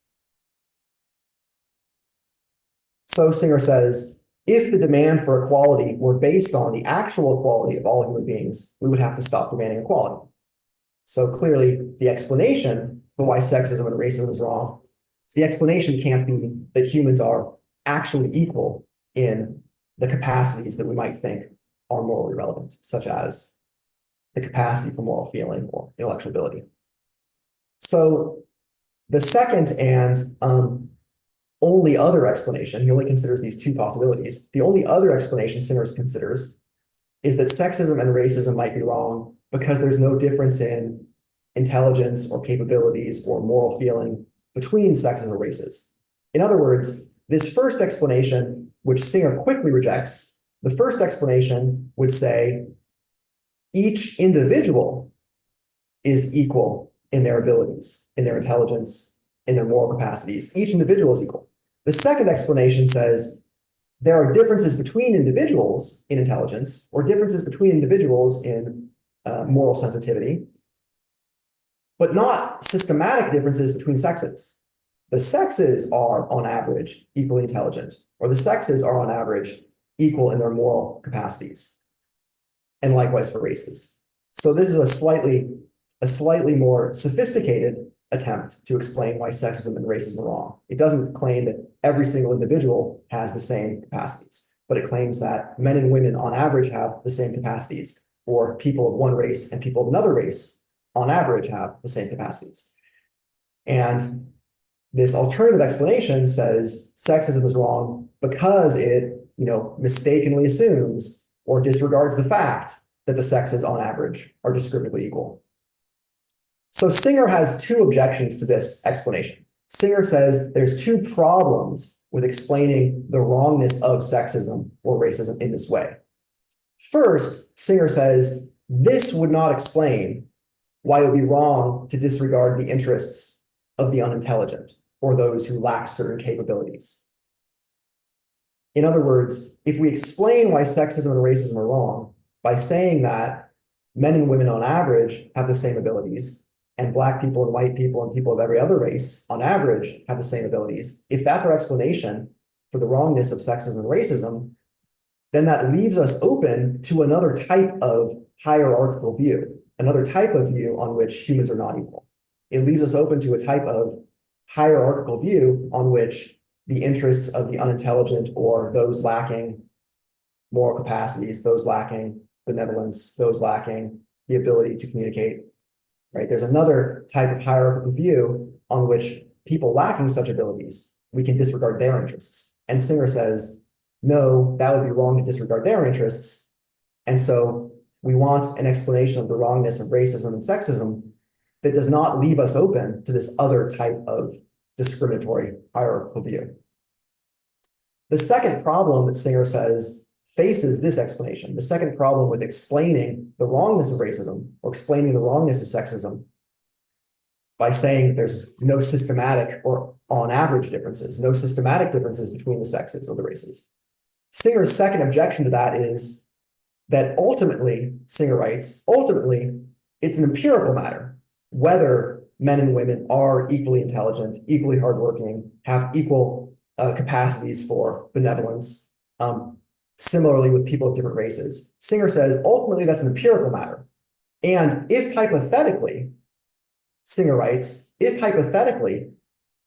So Singer says, if the demand for equality were based on the actual equality of all human beings, we would have to stop demanding equality. So clearly, the explanation for why sexism and racism is wrong, the explanation can't be that humans are actually equal in the capacities that we might think are morally relevant, such as the capacity for moral feeling or intellectual ability. So the second and only other explanation, he only considers these two possibilities. The only other explanation Singer considers is that sexism and racism might be wrong because there's no difference in intelligence or capabilities or moral feeling between sexes or races. In other words, this first explanation, which Singer quickly rejects, the first explanation would say each individual is equal in their abilities, in their intelligence, in their moral capacities. Each individual is equal. The second explanation says there are differences between individuals in intelligence or differences between individuals in moral sensitivity, but not systematic differences between sexes. The sexes are, on average, equally intelligent, or the sexes are, on average, equal in their moral capacities, and likewise for races. So this is a slightly more sophisticated attempt to explain why sexism and racism are wrong. It doesn't claim that every single individual has the same capacities, but it claims that men and women on average have the same capacities, or people of one race and people of another race on average have the same capacities. And this alternative explanation says sexism is wrong because it, mistakenly assumes or disregards the fact that the sexes on average are descriptively equal. So Singer has two objections to this explanation. Singer says there's two problems with explaining the wrongness of sexism or racism in this way. First, Singer says this would not explain why it would be wrong to disregard the interests of the unintelligent or those who lack certain capabilities. In other words, if we explain why sexism and racism are wrong by saying that men and women on average have the same abilities, and Black people and white people and people of every other race on average have the same abilities, if that's our explanation for the wrongness of sexism and racism, then that leaves us open to another type of hierarchical view, another type of view on which humans are not equal. It leaves us open to a type of hierarchical view on which the interests of the unintelligent or those lacking moral capacities, those lacking benevolence, those lacking the ability to communicate, right? There's another type of hierarchical view on which people lacking such abilities, we can disregard their interests. And Singer says, no, that would be wrong to disregard their interests. And so we want an explanation of the wrongness of racism and sexism that does not leave us open to this other type of discriminatory hierarchical view. The second problem that Singer says faces this explanation, the second problem with explaining the wrongness of racism or explaining the wrongness of sexism by saying there's no systematic or on average differences, no systematic differences between the sexes or the races. Singer's second objection to that is that ultimately, Singer writes, ultimately, it's an empirical matter whether men and women are equally intelligent, equally hardworking, have equal capacities for benevolence, similarly with people of different races. Singer says, ultimately, that's an empirical matter. And if hypothetically, Singer writes, if hypothetically,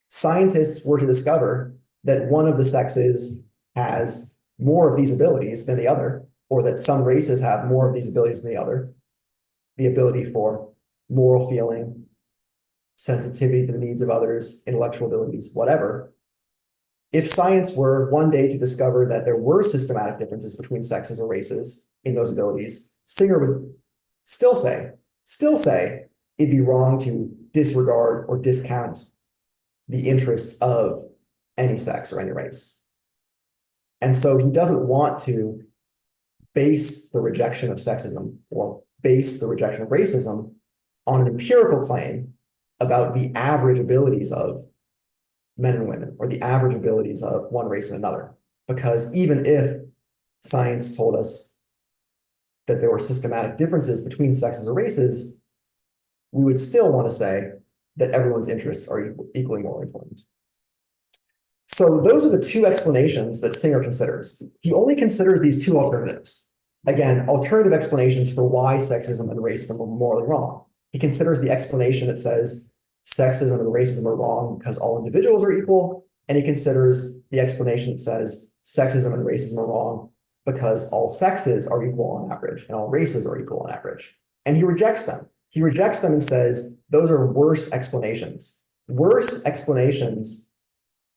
scientists were to discover that one of the sexes has more of these abilities than the other, or that some races have more of these abilities than the other, the ability for moral feeling, sensitivity to the needs of others, intellectual abilities, whatever. If science were one day to discover that there were systematic differences between sexes or races in those abilities, Singer would still say it'd be wrong to disregard or discount the interests of any sex or any race. And so he doesn't want to base the rejection of sexism or base the rejection of racism on an empirical claim about the average abilities of men and women, or the average abilities of one race and another. Because even if science told us that there were systematic differences between sexes or races, we would still want to say that everyone's interests are equally more important. So those are the two explanations that Singer considers. He only considers these two alternatives. Again, alternative explanations for why sexism and racism are morally wrong. He considers the explanation that says sexism and racism are wrong because all individuals are equal, and he considers the explanation that says sexism and racism are wrong because all sexes are equal on average and all races are equal on average. And he rejects them. He rejects them and says those are worse explanations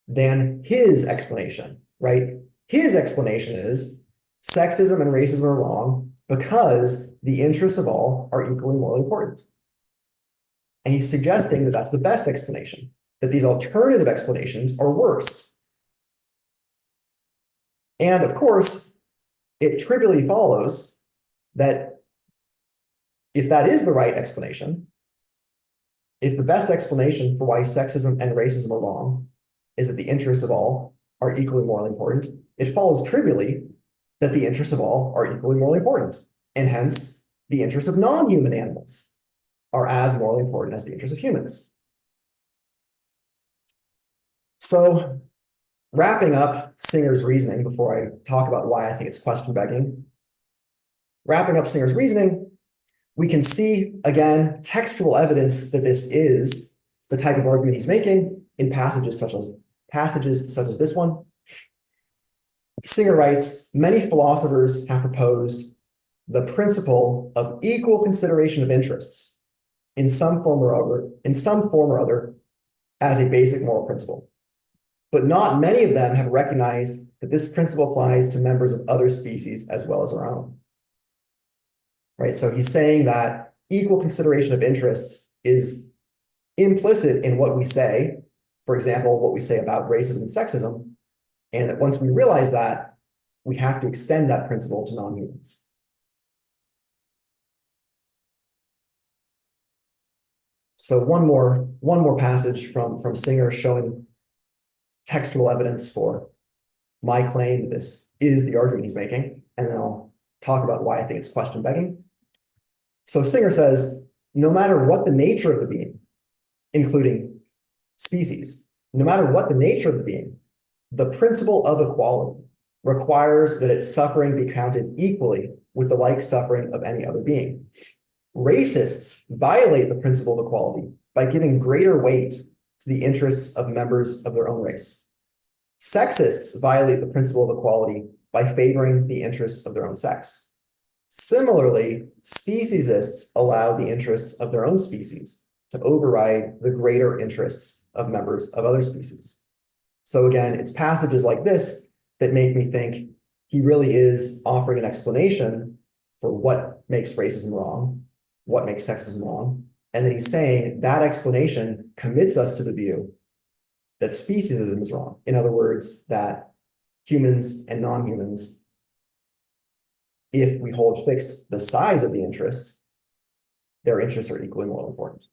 than his explanation, right? His explanation is sexism and racism are wrong because the interests of all are equally morally important. And he's suggesting that that's the best explanation, that these alternative explanations are worse. And of course, it trivially follows that if that is the right explanation, if the best explanation for why sexism and racism are wrong is that the interests of all are equally morally important, it follows trivially that the interests of all are equally morally important, and hence the interests of non-human animals are as morally important as the interests of humans. So wrapping up Singer's reasoning before I talk about why I think it's question begging, wrapping up Singer's reasoning, we can see, again, textual evidence that this is the type of argument he's making in passages such as this one. Singer writes, many philosophers have proposed the principle of equal consideration of interests in some form or other as a basic moral principle. But not many of them have recognized that this principle applies to members of other species as well as our own. Right? So he's saying that equal consideration of interests is implicit in what we say, for example, what we say about racism and sexism, and that once we realize that, we have to extend that principle to non-humans. So one more passage from Singer showing textual evidence for my claim that this is the argument he's making, and then I'll talk about why I think it's question begging. So Singer says, no matter what the nature of the being, including species, no matter what the nature of the being, the principle of equality requires that its suffering be counted equally with the like suffering of any other being. Racists violate the principle of equality by giving greater weight to the interests of members of their own race. Sexists violate the principle of equality by favoring the interests of their own sex. Similarly, speciesists allow the interests of their own species to override the greater interests of members of other species. So again, it's passages like this that make me think he really is offering an explanation for what makes racism wrong, what makes sexism wrong, and then he's saying that explanation commits us to the view that speciesism is wrong. In other words, that humans and non-humans, if we hold fixed the size of the interest, their interests are equally more important.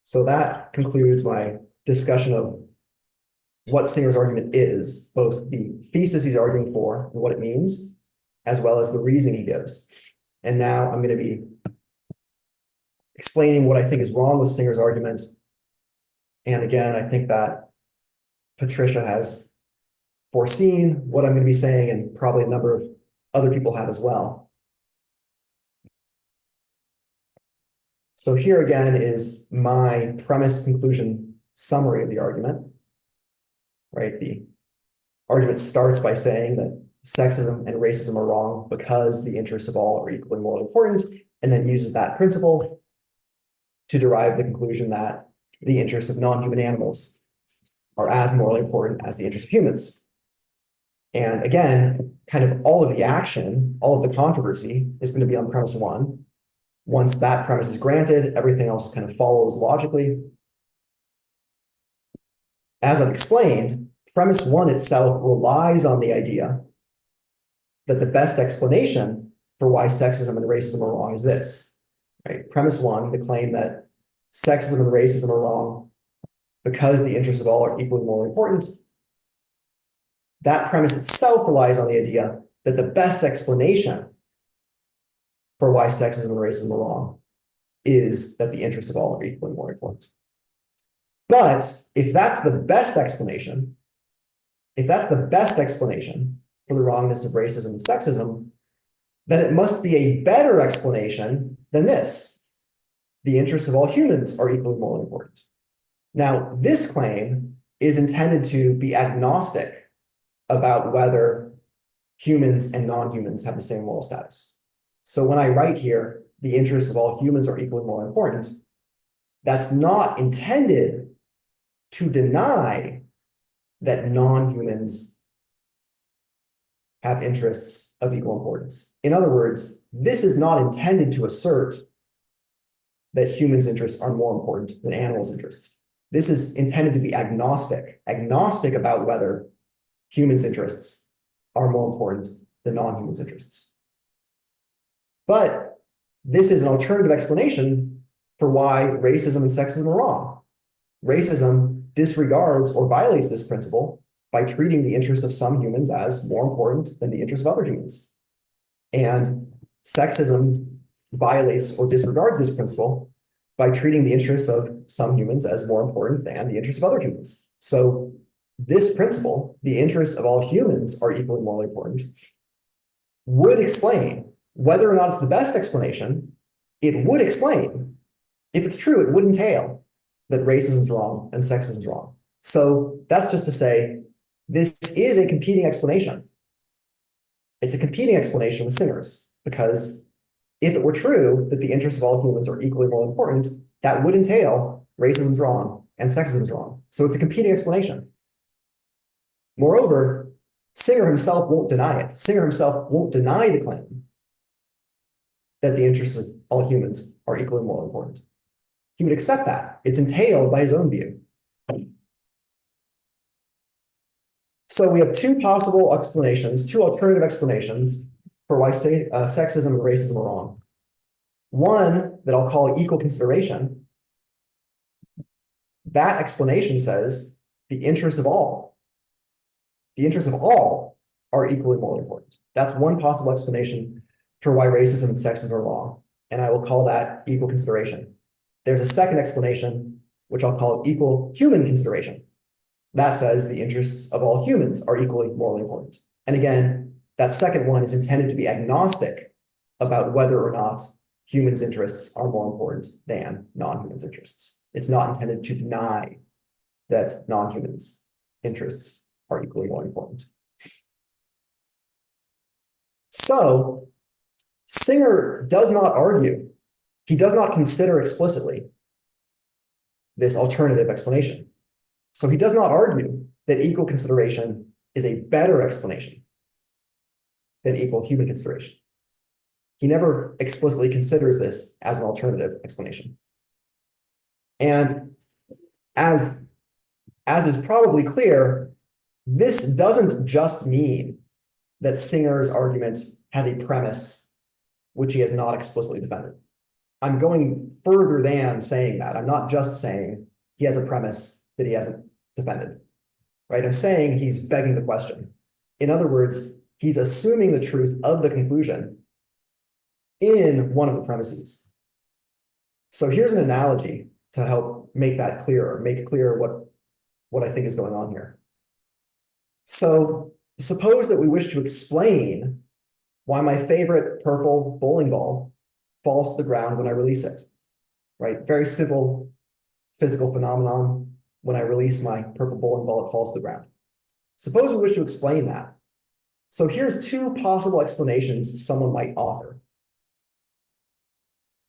So that concludes my discussion of what Singer's argument is, both the thesis he's arguing for and what it means, as well as the reasoning he gives. And now I'm going to be explaining what I think is wrong with Singer's argument. And again, I think that Patricia has foreseen what I'm going to be saying, and probably a number of other people have as well. So here again is my premise, conclusion, summary of the argument, right? The argument starts by saying that sexism and racism are wrong because the interests of all are equally morally important, and then uses that principle to derive the conclusion that the interests of non-human animals are as morally important as the interests of humans. And again, kind of all of the action, all of the controversy is going to be on premise one. Once that premise is granted, everything else kind of follows logically. As I've explained, premise one itself relies on the idea that the best explanation for why sexism and racism are wrong is this, right? Premise one, the claim that sexism and racism are wrong because the interests of all are equally more important. That premise itself relies on the idea that the best explanation for why sexism and racism are wrong is that the interests of all are equally more important. But if that's the best explanation, for the wrongness of racism and sexism, then it must be a better explanation than this. The interests of all humans are equally more important. Now, this claim is intended to be agnostic about whether humans and non-humans have the same moral status. So when I write here, the interests of all humans are equally more important, that's not intended to deny that non-humans have interests of equal importance. In other words, this is not intended to assert that humans' interests are more important than animals' interests. This is intended to be agnostic about whether humans' interests are more important than non-humans' interests. But this is an alternative explanation for why racism and sexism are wrong. Racism disregards or violates this principle by treating the interests of some humans as more important than the interests of other humans. And sexism violates or disregards this principle by treating the interests of some humans as more important than the interests of other humans. So this principle, the interests of all humans are equally morally important, would explain whether or not it's the best explanation. It would explain, if it's true, it would entail that racism is wrong and sexism is wrong. So that's just to say, this is a competing explanation. It's a competing explanation with Singer's, because if it were true that the interests of all humans are equally more important, that would entail racism is wrong and sexism is wrong. So it's a competing explanation. Moreover, Singer himself won't deny it. Singer himself won't deny the claim that the interests of all humans are equally more important. He would accept that. It's entailed by his own view. So we have two possible explanations, two alternative explanations for why sexism and racism are wrong. One that I'll call equal consideration. That explanation says the interests of all are equally more important. That's one possible explanation for why racism and sexism are wrong, and I will call that equal consideration. There's a second explanation, which I'll call equal human consideration. That says the interests of all humans are equally morally important. And again, that second one is intended to be agnostic about whether or not humans' interests are more important than non-humans' interests. It's not intended to deny that non-humans' interests are equally more important. So Singer does not argue, he does not consider explicitly this alternative explanation. So he does not argue that equal consideration is a better explanation than equal human consideration. He never explicitly considers this as an alternative explanation. And as is probably clear, this doesn't just mean that Singer's argument has a premise which he has not explicitly defended. I'm going further than saying that. I'm not just saying he has a premise that he hasn't defended, right? I'm saying he's begging the question. In other words, he's assuming the truth of the conclusion in one of the premises. So here's an analogy to help make that clearer, make clear what I think is going on here. So suppose that we wish to explain why my favorite purple bowling ball falls to the ground when I release it, right? Very simple physical phenomenon. When I release my purple bowling ball, it falls to the ground. Suppose we wish to explain that. So here's two possible explanations someone might offer.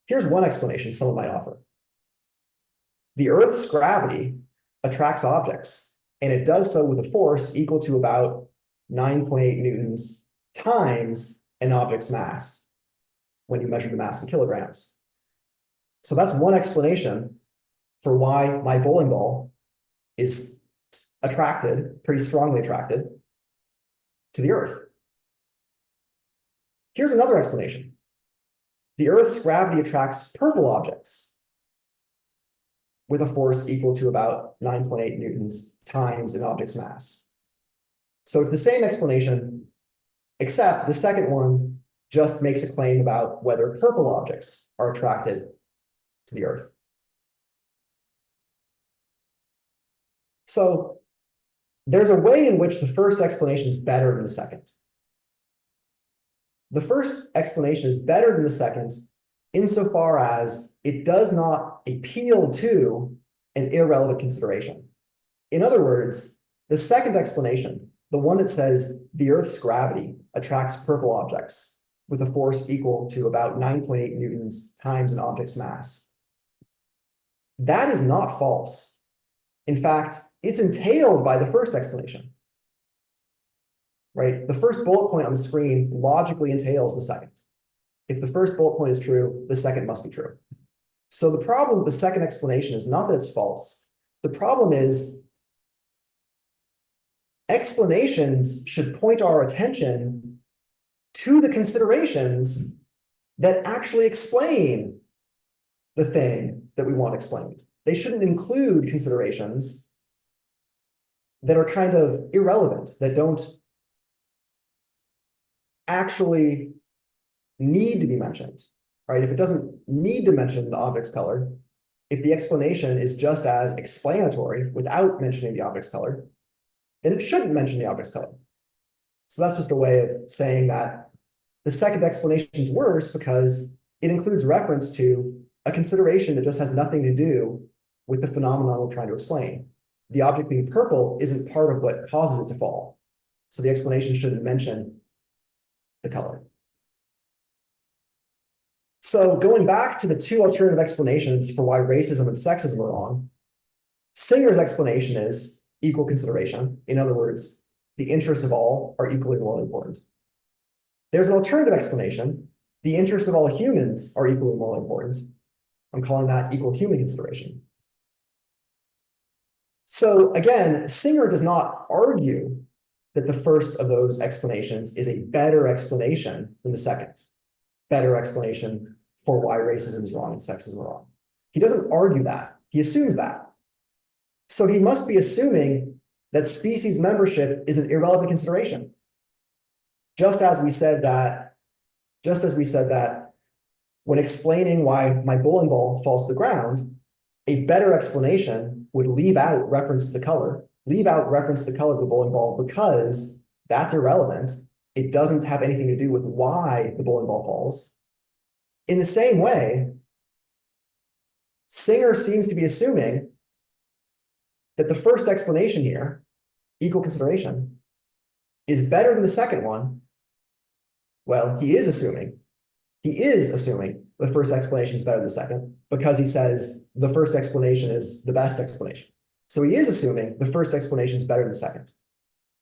Here's one explanation someone might offer. The Earth's gravity attracts objects, and it does so with a force equal to about 9.8 newtons times an object's mass when you measure the mass in kilograms. So that's one explanation for why my bowling ball is attracted, pretty strongly attracted, to the Earth. Here's another explanation. The Earth's gravity attracts purple objects with a force equal to about 9.8 newtons times an object's mass. So it's the same explanation, except the second one just makes a claim about whether purple objects are attracted to the Earth. So there's a way in which the first explanation is better than the second. The first explanation is better than the second insofar as it does not appeal to an irrelevant consideration. In other words, the second explanation, the one that says the Earth's gravity attracts purple objects with a force equal to about 9.8 newtons times an object's mass, that is not false. In fact, it's entailed by the first explanation. Right? The first bullet point on the screen logically entails the second. If the first bullet point is true, the second must be true. So the problem with the second explanation is not that it's false. The problem is explanations should point our attention to the considerations that actually explain the thing that we want explained. They shouldn't include considerations that are kind of irrelevant, that don't actually need to be mentioned, right? If it doesn't need to mention the object's color, if the explanation is just as explanatory without mentioning the object's color, then it shouldn't mention the object's color. So that's just a way of saying that the second explanation is worse because it includes reference to a consideration that just has nothing to do with the phenomenon we're trying to explain. The object being purple isn't part of what causes it to fall. So the explanation shouldn't mention the color. So going back to the two alternative explanations for why racism and sexism are wrong, Singer's explanation is equal consideration. In other words, the interests of all are equally more important. There's an alternative explanation. The interests of all humans are equally more important. I'm calling that equal human consideration. So again, Singer does not argue that the first of those explanations is a better explanation than the second. Better explanation for why racism is wrong and sexism is wrong. He doesn't argue that. He assumes that. So he must be assuming that species membership is an irrelevant consideration. Just as we said that when explaining why my bowling ball falls to the ground, a better explanation would leave out reference to the color of the bowling ball because that's irrelevant. It doesn't have anything to do with why the bowling ball falls. In the same way, Singer seems to be assuming that the first explanation here, equal consideration, is better than the second one. Well, he is assuming the first explanation is better than the second because he says the first explanation is the best explanation. So he is assuming the first explanation is better than the second.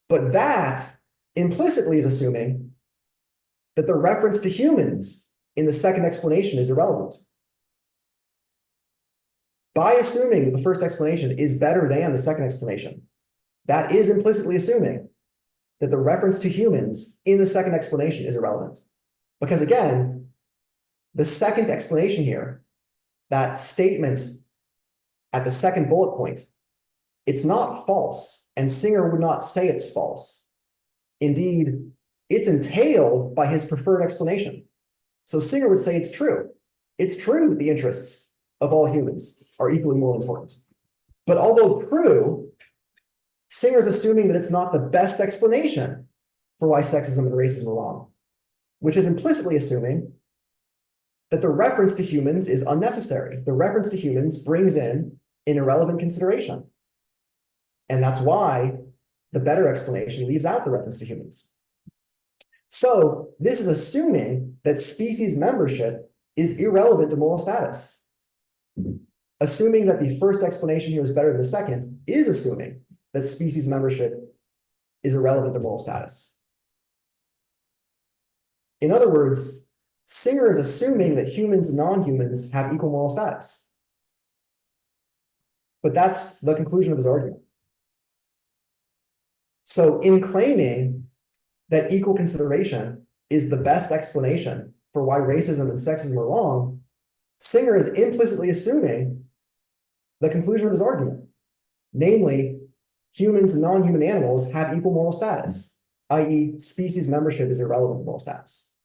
But that implicitly is assuming that the reference to humans in the second explanation is irrelevant. By assuming that the first explanation is better than the second explanation, that is implicitly assuming that the reference to humans in the second explanation is irrelevant. Because again, the second explanation here, that statement at the second bullet point, it's not false, and Singer would not say it's false. Indeed, it's entailed by his preferred explanation. So Singer would say it's true. It's true that the interests of all humans are equally more important. But although true, Singer's assuming that it's not the best explanation for why sexism and racism are wrong, which is implicitly assuming that the reference to humans is unnecessary. The reference to humans brings in an irrelevant consideration. And that's why the better explanation leaves out the reference to humans. So this is assuming that species membership is irrelevant to moral status. Assuming that the first explanation here is better than the second is assuming that species membership is irrelevant to moral status. In other words, Singer is assuming that humans and non-humans have equal moral status. But that's the conclusion of his argument. So in claiming that equal consideration is the best explanation for why racism and sexism are wrong, Singer is implicitly assuming the conclusion of his argument. Namely, humans and non-human animals have equal moral status, i.e. species membership is irrelevant to moral status.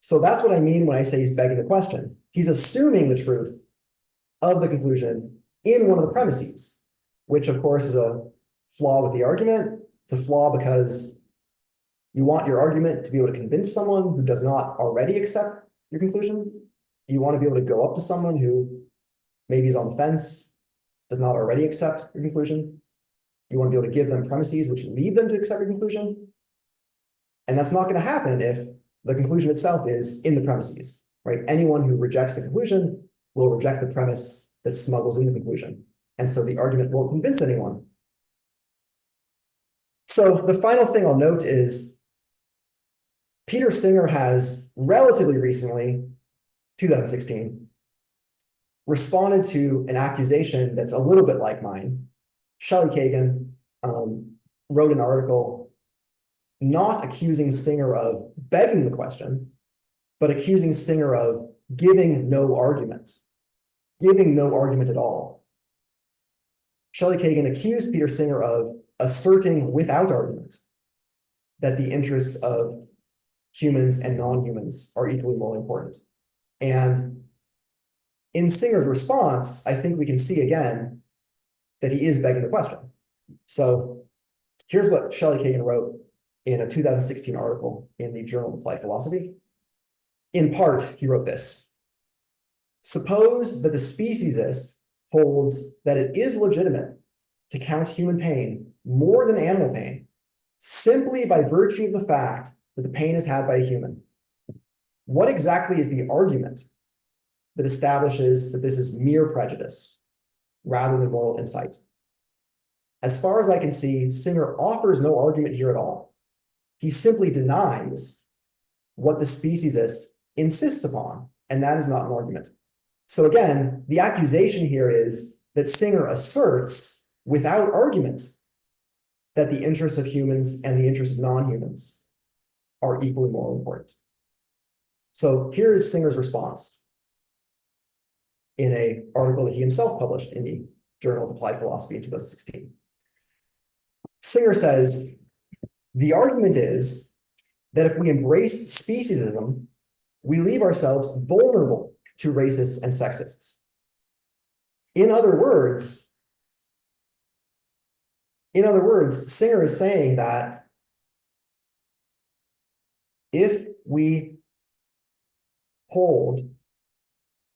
So that's what I mean when I say he's begging the question. He's assuming the truth of the conclusion in one of the premises, which of course is a flaw with the argument. It's a flaw because you want your argument to be able to convince someone who does not already accept your conclusion. You want to be able to go up to someone who maybe is on the fence, does not already accept your conclusion. You want to be able to give them premises which lead them to accept your conclusion. And that's not going to happen if the conclusion itself is in the premises, right? Anyone who rejects the conclusion will reject the premise that smuggles in the conclusion. And so the argument won't convince anyone. So the final thing I'll note is Peter Singer has relatively recently, 2016, responded to an accusation that's a little bit like mine. Shelley Kagan wrote an article not accusing Singer of begging the question, but accusing Singer of giving no argument at all. Shelley Kagan accused Peter Singer of asserting without argument that the interests of humans and non-humans are equally more important. And in Singer's response, I think we can see again that he is begging the question. So here's what Shelley Kagan wrote in a 2016 article in the Journal of Applied Philosophy. In part, he wrote this: suppose that the speciesist holds that it is legitimate to count human pain more than animal pain, simply by virtue of the fact that the pain is had by a human. What exactly is the argument that establishes that this is mere prejudice rather than moral insight? As far as I can see, Singer offers no argument here at all. He simply denies what the speciesist insists upon, and that is not an argument. So again, the accusation here is that Singer asserts without argument that the interests of humans and the interests of non-humans are equally more important. So here is Singer's response in an article that he himself published in the Journal of Applied Philosophy in 2016. Singer says, the argument is that if we embrace speciesism, we leave ourselves vulnerable to racists and sexists. In other words, Singer is saying that if we hold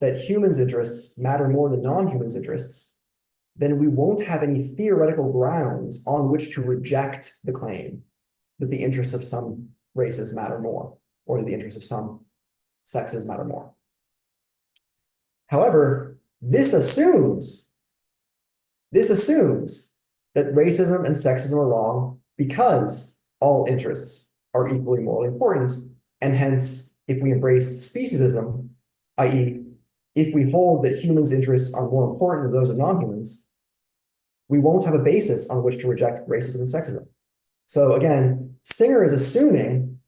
that humans' interests matter more than non-humans' interests, then we won't have any theoretical grounds on which to reject the claim that the interests of some races matter more, or that the interests of some sexes matter more. However, this assumes that racism and sexism are wrong because all interests are equally morally important, and hence, if we embrace speciesism, i.e., if we hold that humans' interests are more important than those of non-humans, we won't have a basis on which to reject racism and sexism. So again, Singer is assuming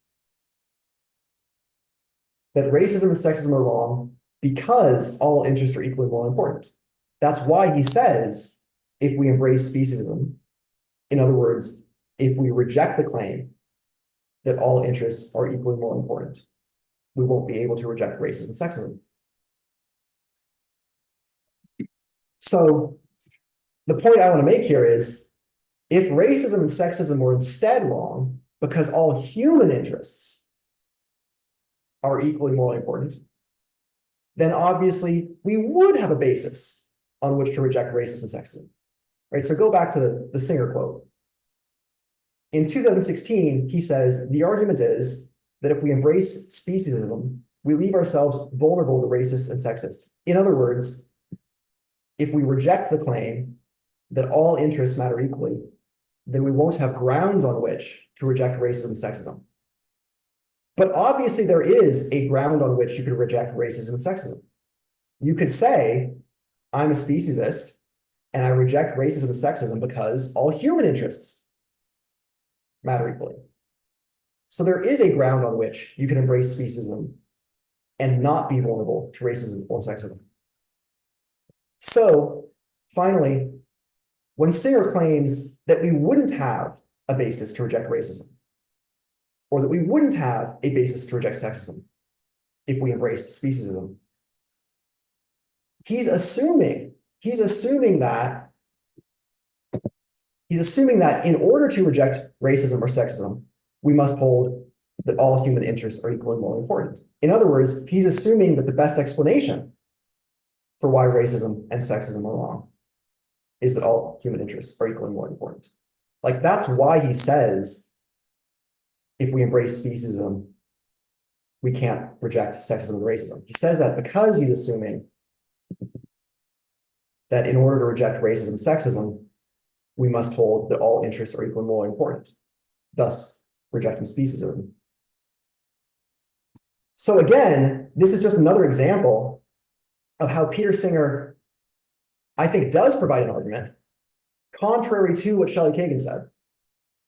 that racism and sexism are wrong because all interests are equally more important. That's why he says, if we embrace speciesism, in other words, if we reject the claim that all interests are equally more important, we won't be able to reject racism and sexism. So the point I want to make here is, if racism and sexism were instead wrong because all human interests are equally morally important, then obviously we would have a basis on which to reject racism and sexism. right? So go back to the Singer quote. In 2016, he says, the argument is that if we embrace speciesism, we leave ourselves vulnerable to racists and sexists. In other words, if we reject the claim that all interests matter equally, then we won't have grounds on which to reject racism and sexism. But obviously there is a ground on which you could reject racism and sexism. You could say, I'm a speciesist and I reject racism and sexism because all human interests matter equally. So there is a ground on which you can embrace speciesism and not be vulnerable to racism or sexism. So finally, when Singer claims that we wouldn't have a basis to reject racism, or that we wouldn't have a basis to reject sexism if we embraced speciesism, he's assuming that in order to reject racism or sexism, we must hold that all human interests are equally more important. In other words, he's assuming that the best explanation for why racism and sexism are wrong is that all human interests are equally more important. Like, that's why he says, if we embrace speciesism, we can't reject sexism and racism. He says that because he's assuming that in order to reject racism and sexism, we must hold that all interests are equally more important, thus rejecting speciesism. So again, this is just another example of how Peter Singer, I think, does provide an argument contrary to what Shelley Kagan said,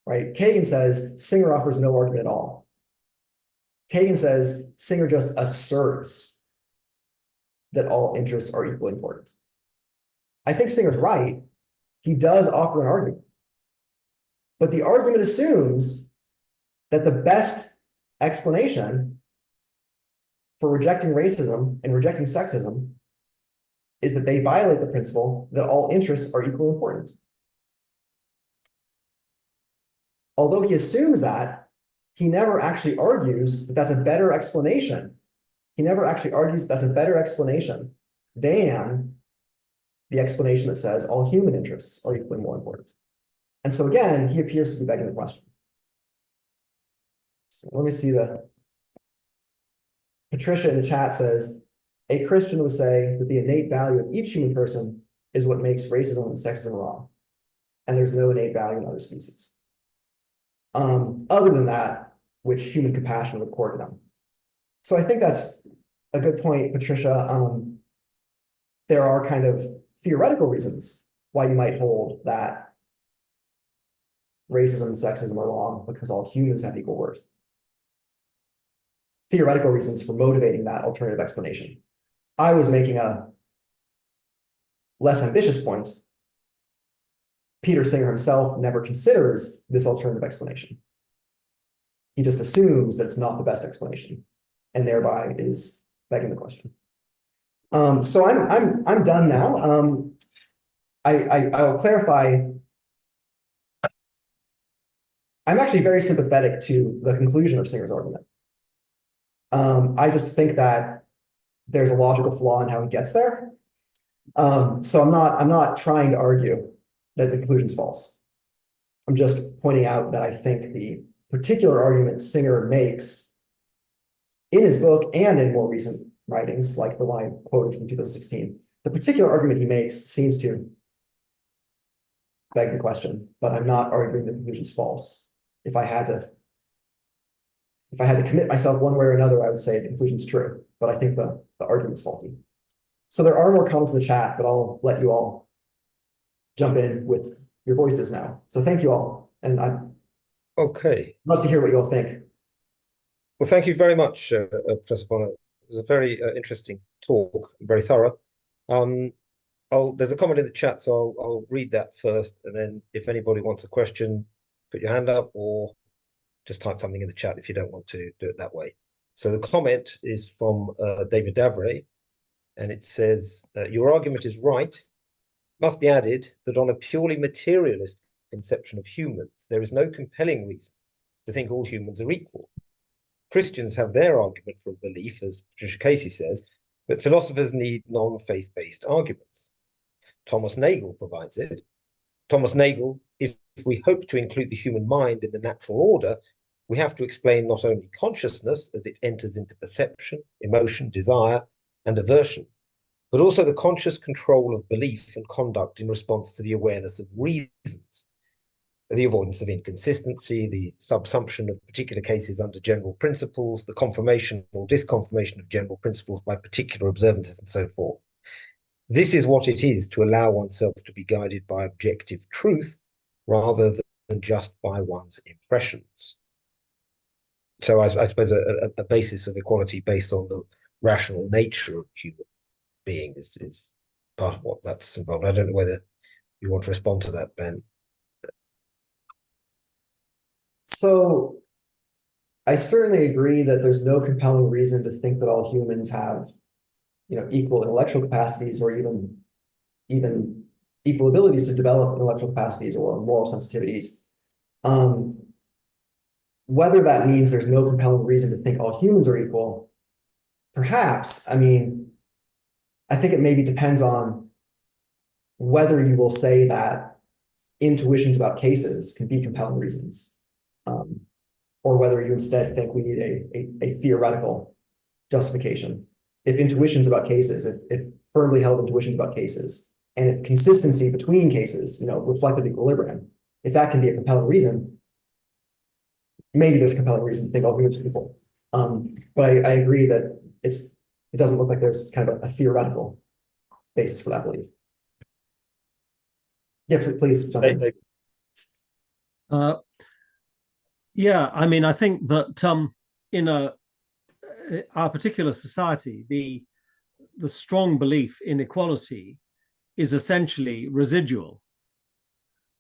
right? Kagan says Singer offers no argument at all. Kagan says Singer just asserts that all interests are equally important. I think Singer's right. He does offer an argument. But the argument assumes that the best explanation for rejecting racism and rejecting sexism is that they violate the principle that all interests are equally important. Although he assumes that, he never actually argues that that's a better explanation. He never actually argues that's a better explanation than the explanation that says all human interests are equally more important. And so again, he appears to be begging the question. So let me see Patricia in the chat says, a Christian would say that the innate value of each human person is what makes racism and sexism wrong. And there's no innate value in other species. Other than that, which human compassion would accord to them. So I think that's a good point, Patricia. There are kind of theoretical reasons why you might hold that racism and sexism are wrong because all humans have equal worth. Theoretical reasons for motivating that alternative explanation. I was making a less ambitious point. Peter Singer himself never considers this alternative explanation. He just assumes that it's not the best explanation, and thereby is begging the question. So I'm done now. I'll clarify. I'm actually very sympathetic to the conclusion of Singer's argument. I just think that there's a logical flaw in how he gets there. So I'm not trying to argue that the conclusion's false. I'm just pointing out that I think the particular argument Singer makes in his book and in more recent writings, like the one I quoted from 2016, the particular argument he makes seems to beg the question, but I'm not arguing the conclusion's false. If I had to commit myself one way or another, I would say the conclusion's true, but I think the argument's faulty. So there are more comments in the chat, but I'll let you all jump in with your voices now. So thank you all, and I'd love to hear what you all think. Well, thank you very much, Professor Bonner. It was a very interesting talk, very thorough. There's a comment in the chat, so I'll read that first, and then if anybody wants a question, put your hand up or just type something in the chat if you don't want to do it that way. So the comment is from David Davray, and it says, your argument is right. Must be added that on a purely materialist conception of humans, there is no compelling reason to think all humans are equal. Christians have their argument for belief, as Patricia Casey says, but philosophers need non-faith-based arguments. Thomas Nagel provides it. Thomas Nagel, if we hope to include the human mind in the natural order, we have to explain not only consciousness as it enters into perception, emotion, desire, and aversion, but also the conscious control of belief and conduct in response to the awareness of reasons, the avoidance of inconsistency, the subsumption of particular cases under general principles, the confirmation or disconfirmation of general principles by particular observances, and so forth. This is what it is to allow oneself to be guided by objective truth rather than just by one's impressions. So I suppose a basis of equality based on the rational nature of human being is part of what that's involved. I don't know whether you want to respond to that, Ben. So I certainly agree that there's no compelling reason to think that all humans have, equal intellectual capacities or even equal abilities to develop intellectual capacities or moral sensitivities. Whether that means there's no compelling reason to think all humans are equal, perhaps. I mean, I think it maybe depends on whether you will say that intuitions about cases can be compelling reasons, or whether you instead think we need a theoretical justification. If intuitions about cases, if firmly held intuitions about cases, and if consistency between cases, reflected equilibrium, if that can be a compelling reason, maybe there's a compelling reason to think all humans are equal. But I agree that it doesn't look like there's kind of a theoretical basis for that belief. Yeah, please jump in. Yeah, I mean, I think that in our particular society, the strong belief in equality is essentially residual,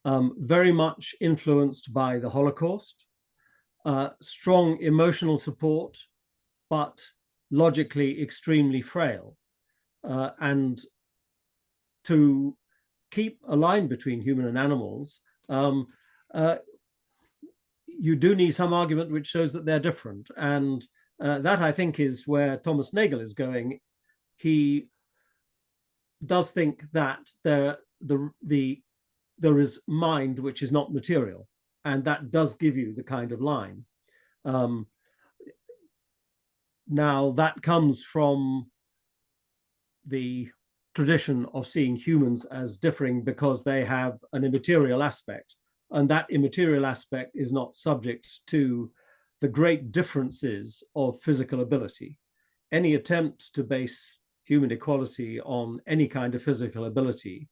very much influenced by the Holocaust, strong emotional support, but logically extremely frail. And to keep a line between human and animals, you do need some argument which shows that they're different. And that, I think, is where Thomas Nagel is going. He does think that there is mind which is not material, and that does give you the kind of line. Now, that comes from the tradition of seeing humans as differing because they have an immaterial aspect, and that immaterial aspect is not subject to the great differences of physical ability. Any attempt to base human equality on any kind of physical ability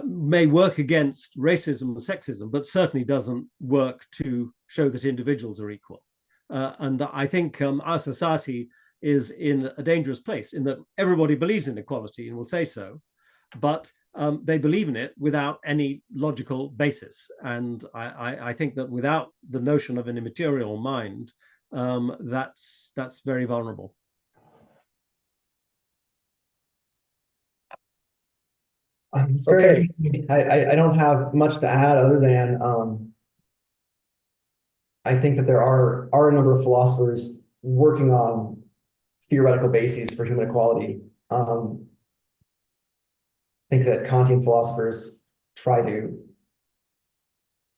may work against racism and sexism, but certainly doesn't work to show that individuals are equal. And I think our society is in a dangerous place in that everybody believes in equality and will say so, but they believe in it without any logical basis. And I think that without the notion of an immaterial mind, that's very vulnerable. Okay. I don't have much to add other than I think that there are a number of philosophers working on theoretical bases for human equality. I think that Kantian philosophers try to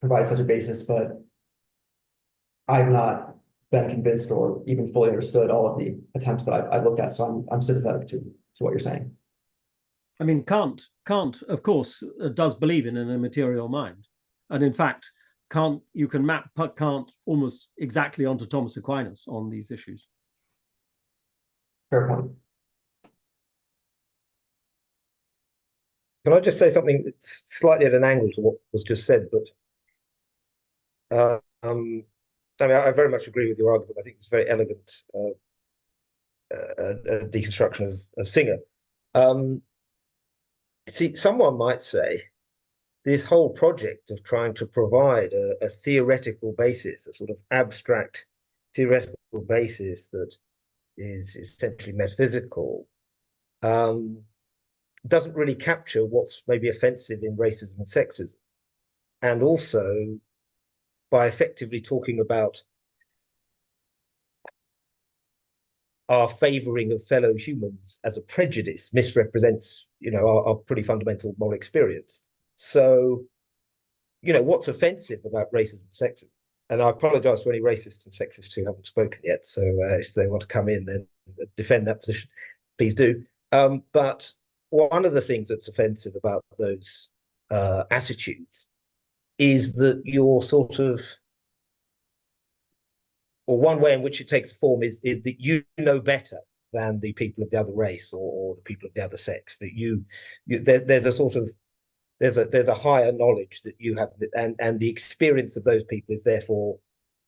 provide such a basis, but I've not been convinced or even fully understood all of the attempts that I've looked at. So I'm sympathetic to what you're saying. I mean, Kant, of course, does believe in an immaterial mind. And in fact, you can map Kant almost exactly onto Thomas Aquinas on these issues. Fair point. Can I just say something that's slightly at an angle to what was just said? But I mean, I very much agree with your argument. I think it's very elegant deconstruction of Singer. See, someone might say this whole project of trying to provide a theoretical basis, a sort of abstract theoretical basis that is essentially metaphysical, doesn't really capture what's maybe offensive in racism and sexism. And also, by effectively talking about our favoring of fellow humans as a prejudice, misrepresents, our pretty fundamental moral experience. So what's offensive about racism and sexism? And I apologize to any racists and sexists who haven't spoken yet. So if they want to come in, then defend that position, please do. But one of the things that's offensive about those attitudes is that you're sort of, or one way in which it takes form is that you know better than the people of the other race or the people of the other sex. That there's a sort of there's a higher knowledge that you have, and the experience of those people is therefore,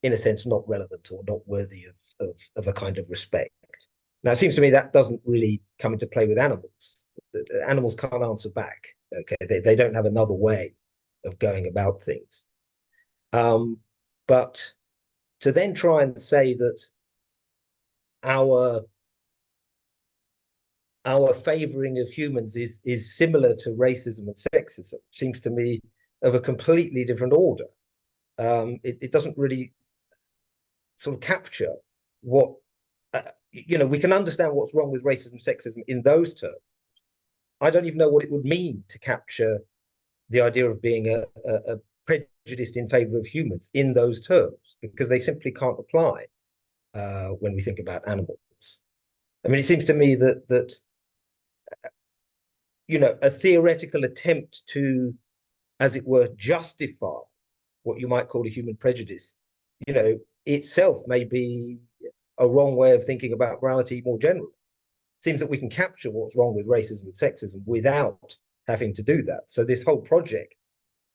in a sense, not relevant or not worthy of a kind of respect. Now, it seems to me that doesn't really come into play with animals. The animals can't answer back. Okay, they don't have another way of going about things. But to then try and say that our favoring of humans is similar to racism and sexism seems to me of a completely different order. It doesn't really sort of capture what, we can understand what's wrong with racism and sexism in those terms. I don't even know what it would mean to capture the idea of being a prejudiced in favor of humans in those terms, because they simply can't apply when we think about animals. I mean, it seems to me that a theoretical attempt to, as it were, justify what you might call a human prejudice, itself may be a wrong way of thinking about morality more generally. It seems that we can capture what's wrong with racism and sexism without having to do that. So this whole project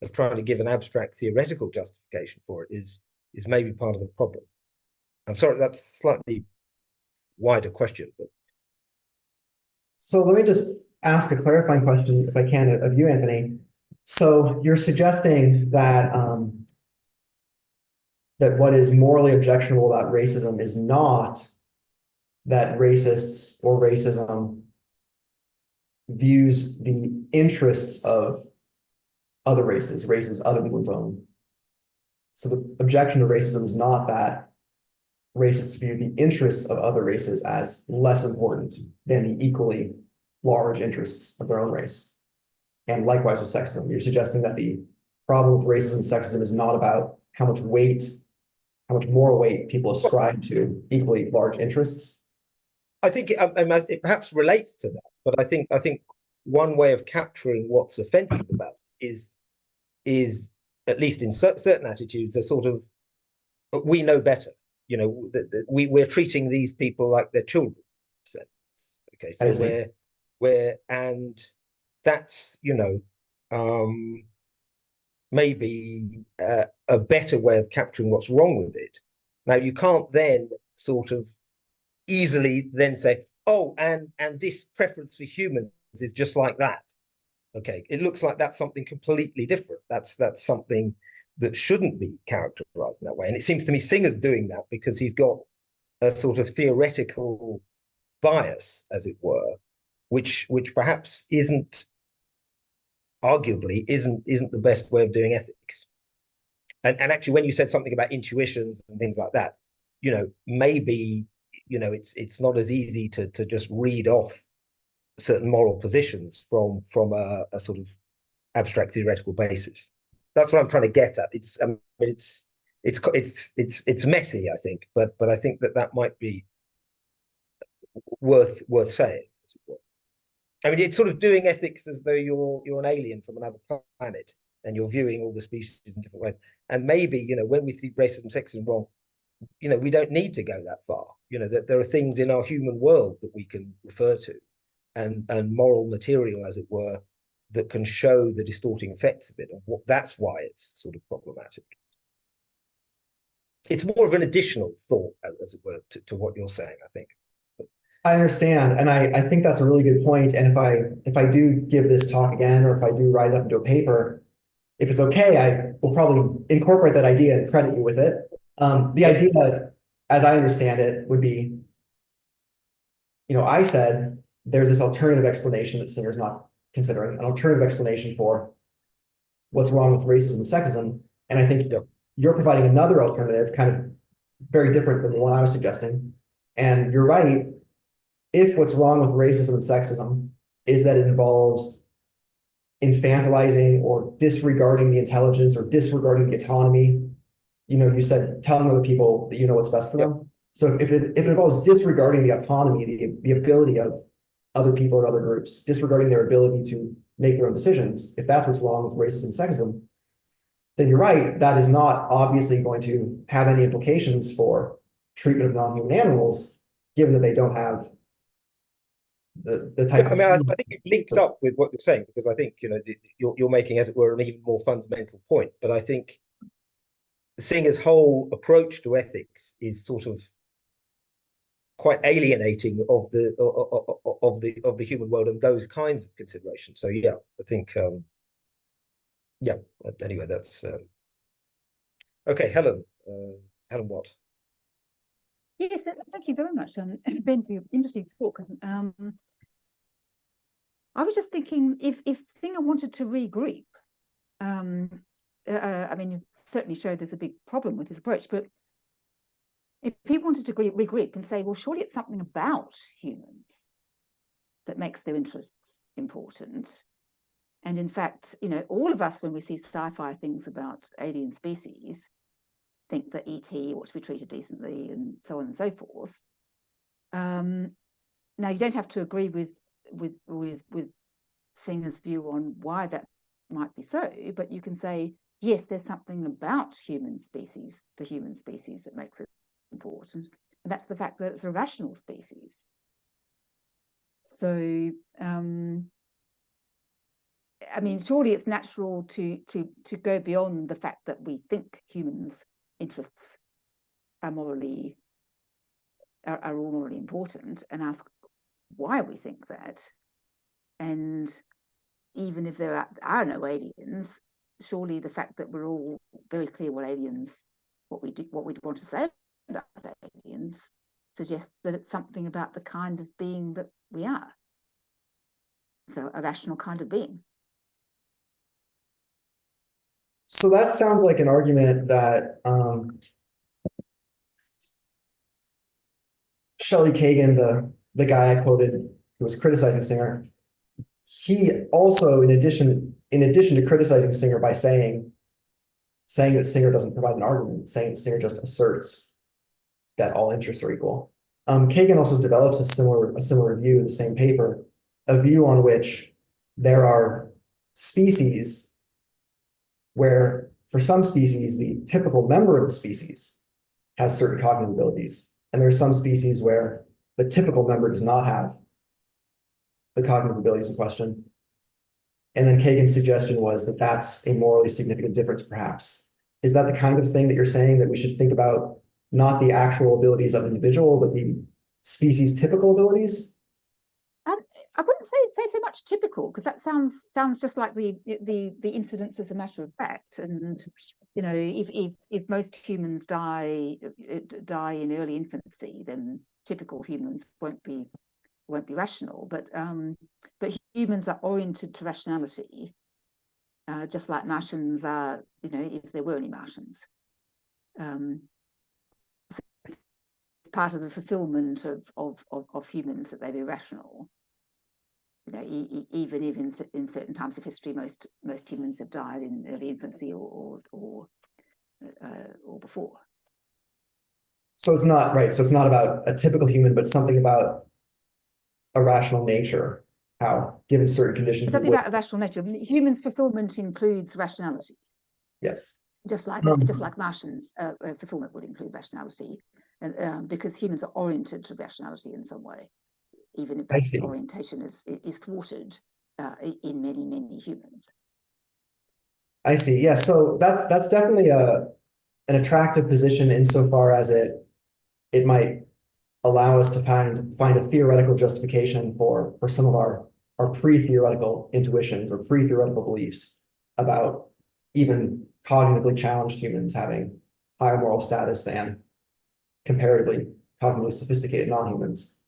of trying to give an abstract theoretical justification for it is maybe part of the problem. I'm sorry, that's a slightly wider question, but. So let me just ask a clarifying question, if I can, of you, Anthony. So you're suggesting that that what is morally objectionable about racism is not that racists or racism views the interests of other races other than one's own. So the objection to racism is not that racists view the interests of other races as less important than the equally large interests of their own race. And likewise with sexism, you're suggesting that the problem with racism and sexism is not about how much moral weight people ascribe to equally large interests. I think it perhaps relates to that, but I think one way of capturing what's offensive about it is at least in certain attitudes, a sort of, we know better. We're treating these people like they're children. Okay, so and that's maybe a better way of capturing what's wrong with it. Now, you can't then sort of easily then say, oh, and this preference for humans is just like that. Okay, it looks like that's something completely different. That's something that shouldn't be characterized in that way. And it seems to me Singer's doing that because he's got a sort of theoretical bias, as it were, which perhaps arguably isn't the best way of doing ethics. And actually, when you said something about intuitions and things like that, maybe it's not as easy to just read off certain moral positions from a sort of abstract theoretical basis. That's what I'm trying to get at. It's messy, I think, but I think that might be worth saying. I mean, it's sort of doing ethics as though you're an alien from another planet and you're viewing all the species in different ways. And maybe, when we see racism, sexism wrong, we don't need to go that far. That there are things in our human world that we can refer to, and moral material, as it were, that can show the distorting effects of it, and that's why it's sort of problematic. It's more of an additional thought, as it were, to what you're saying, I think. I understand, and I think that's a really good point. And if I do give this talk again, or if I do write it up into a paper, if it's okay, I will probably incorporate that idea and credit you with it. The idea, as I understand it, would be, I said there's this alternative explanation that Singer's not considering, an alternative explanation for what's wrong with racism and sexism. And I think you're providing another alternative, kind of very different than the one I was suggesting. And you're right. If what's wrong with racism and sexism is that it involves infantilizing or disregarding the intelligence or disregarding the autonomy. You know, you said telling other people that you know what's best for them. So if it involves disregarding the autonomy, the ability of other people or other groups, disregarding their ability to make their own decisions, if that's what's wrong with racism and sexism, then you're right, that is not obviously going to have any implications for treatment of non-human animals, given that they don't have the type I of. mean, I think it links up with what you're saying, because I think, you know, you're making, as it were, an even more fundamental point. But I think Singer's whole approach to ethics is sort of quite alienating of the human world and those kinds of considerations. So yeah, I think yeah. Anyway, that's okay. Helen, Helen Watt. Yes, thank you very much, Ben, for your interesting talk. I was just thinking, if Singer wanted to regroup, I mean, you certainly showed there's a big problem with his approach, but if he wanted to regroup and say, well, surely it's something about humans that makes their interests important. And in fact, you know, all of us, when we see sci-fi things about alien species, think that ET ought to be treated decently and so on and so forth. Now, you don't have to agree with Singer's view on why that might be so, but you can say, yes, there's something about human species, the human species, that makes it important, and that's the fact that it's a rational species. So, I mean, surely it's natural to go beyond the fact that we think humans' interests are all morally important, and ask why we think that. And even if there are no aliens, surely the fact that we're all very clear what we want to say about aliens, suggests that it's something about the kind of being that we are. So a rational kind of being. So that sounds like an argument that Shelley Kagan, the guy I quoted who was criticizing Singer, he also, in addition to criticizing Singer by saying that Singer doesn't provide an argument, saying that Singer just asserts that all interests are equal. Kagan also develops a similar view in the same paper, a view on which there are species where, for some species, the typical member of the species has certain cognitive abilities, and there are some species where the typical member does not have the cognitive abilities in question. And then Kagan's suggestion was that that's a morally significant difference, perhaps. Is that the kind of thing that you're saying, that we should think about not the actual abilities of an individual, but the species typical abilities? I wouldn't say so much typical, because that sounds just like the incidence as a matter of fact. And you know, if most humans die in early infancy, then typical humans won't be rational. But humans are oriented to rationality, just like Martians are. You know, if there were any Martians. It's part of the fulfillment of humans that they be rational. You know, even if in certain times of history, most humans have died in early infancy or before. So it's not right. So it's not about a typical human, but something about a rational nature. How, given certain conditions, something about a rational nature. Humans' fulfillment includes rationality. Yes. Just like Martians' fulfillment would include rationality, and because humans are oriented to rationality in some way, even if that orientation is thwarted in many humans. I see. Yeah. So that's definitely an attractive position insofar as it might allow us to find a theoretical justification for some of our pre-theoretical intuitions or pre-theoretical beliefs about even cognitively challenged humans having higher moral status than comparatively cognitively sophisticated non-humans.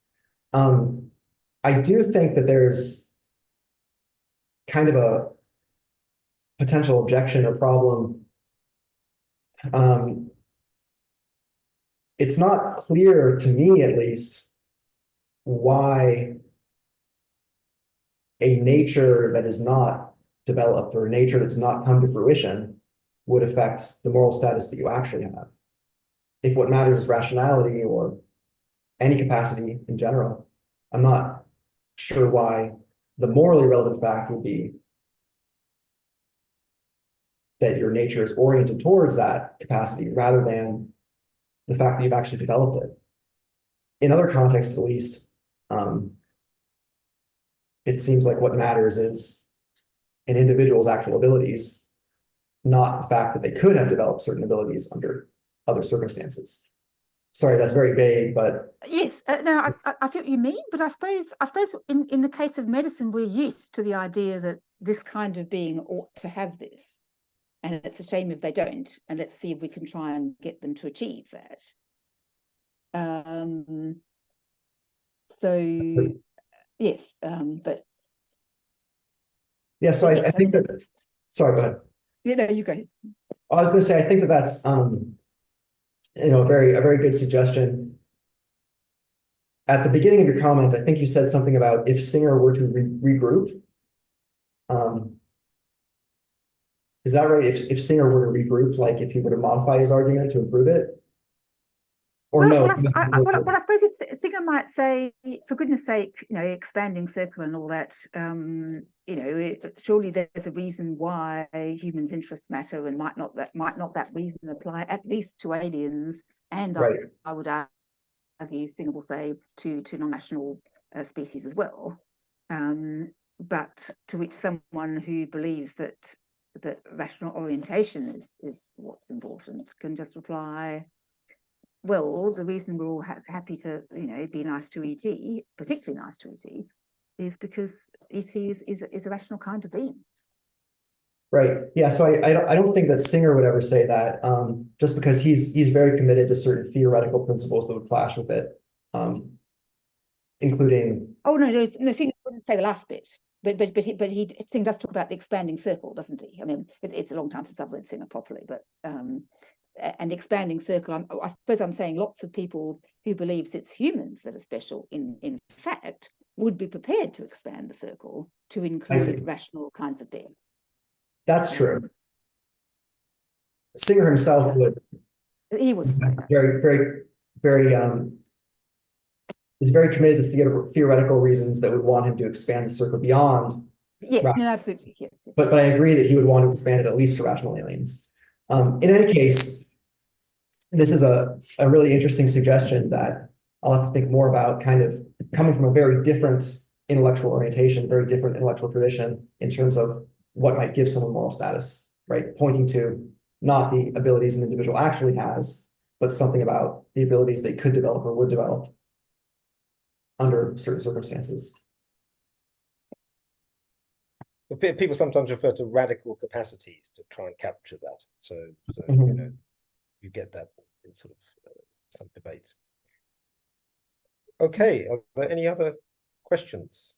I do think that there's kind of a potential objection or problem. It's not clear to me, at least, why a nature that is not developed or nature that does not come to fruition would affect the moral status that you actually have. If what matters is rationality or any capacity in general, I'm not sure why the morally relevant fact would be that your nature is oriented towards that capacity rather than the fact that you've actually developed it. In other contexts, at least, it seems like what matters is an individual's actual abilities, not the fact that they could have developed certain abilities under other circumstances. Sorry, that's very vague, but yes, no, I see what you mean, but I suppose in the case of medicine, we're used to the idea that this kind of being ought to have this, and it's a shame if they don't, and let's see if we can try and get them to achieve that. So yes, but yeah, so yes, I think that, sorry, go ahead. You know, you go ahead. I was going to say, I think that that's, you know, a very good suggestion. At the beginning of your comment, I think you said something about if Singer were to regroup. Is that right? If Singer were to regroup, like if he were to modify his argument to improve it? Or no? Well, I suppose if Singer might say, for goodness sake, you know, expanding circle and all that, you know, surely there's a reason why humans' interests matter, and might not that reason apply at least to aliens, and Right. I would argue Singer will say to non-national species as well. But to which someone who believes that rational orientation is what's important can just reply, well, the reason we're all happy to, you know, be nice to ET, particularly nice to ET, is because ET is a rational kind of being. Right. Yeah. So I don't think that Singer would ever say that, just because he's very committed to certain theoretical principles that would clash with it, including. Oh no, Singer wouldn't say the last bit, but Singer does talk about the expanding circle, doesn't he? I mean, it's a long time since I've read Singer properly, but and expanding circle, I suppose I'm saying lots of people who believes it's humans that are special in fact would be prepared to expand the circle to include rational kinds of being. That's true. Singer himself would. He would very is very committed to theoretical reasons that would want him to expand the circle beyond. Yes, no, absolutely, yes. But I agree that he would want to expand it at least to rational aliens. In any case, this is a really interesting suggestion that I'll have to think more about, kind of coming from a very different intellectual orientation, very different intellectual tradition in terms of what might give someone moral status, right? Pointing to not the abilities an individual actually has, but something about the abilities they could develop or would develop under certain circumstances. People sometimes refer to radical capacities to try and capture that. So you know, you get that in sort of some debates. Okay, are there any other questions?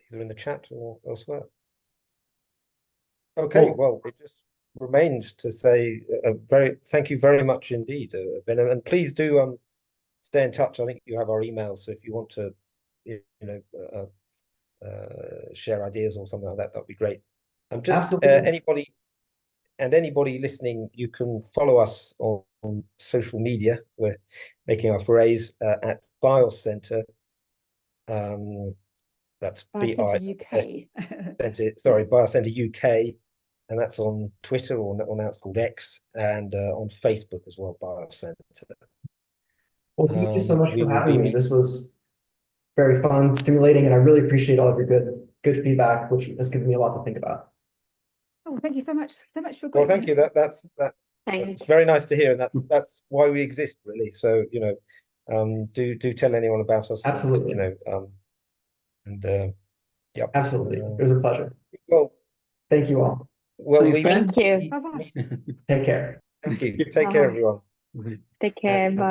Either in the chat or elsewhere? Okay, well, it just remains to say thank you very much indeed, Ben, and please do stay in touch. I think you have our email, so if you want to, you know, share ideas or something like that, that'd be great. Just anybody listening, you can follow us on social media. We're making our forays at BIOS Centre. That's BIOS Centre, sorry, BIOS Centre UK, and that's on Twitter, or now it's called X, and on Facebook as well, BIOS Centre. Well, thank you so much for having me. This was very fun, stimulating, and I really appreciate all of your good feedback, which has given me a lot to think about. Oh, thank you so much for. Well, thank you. That's very nice to hear, and that's why we exist, really. So, you know, do tell anyone about us. Absolutely. And, you know, yeah. Absolutely, it was a pleasure. Well, thank you all. Well, thank you. Bye-bye. Take care. Thank you. Take care, everyone. Take care. Bye.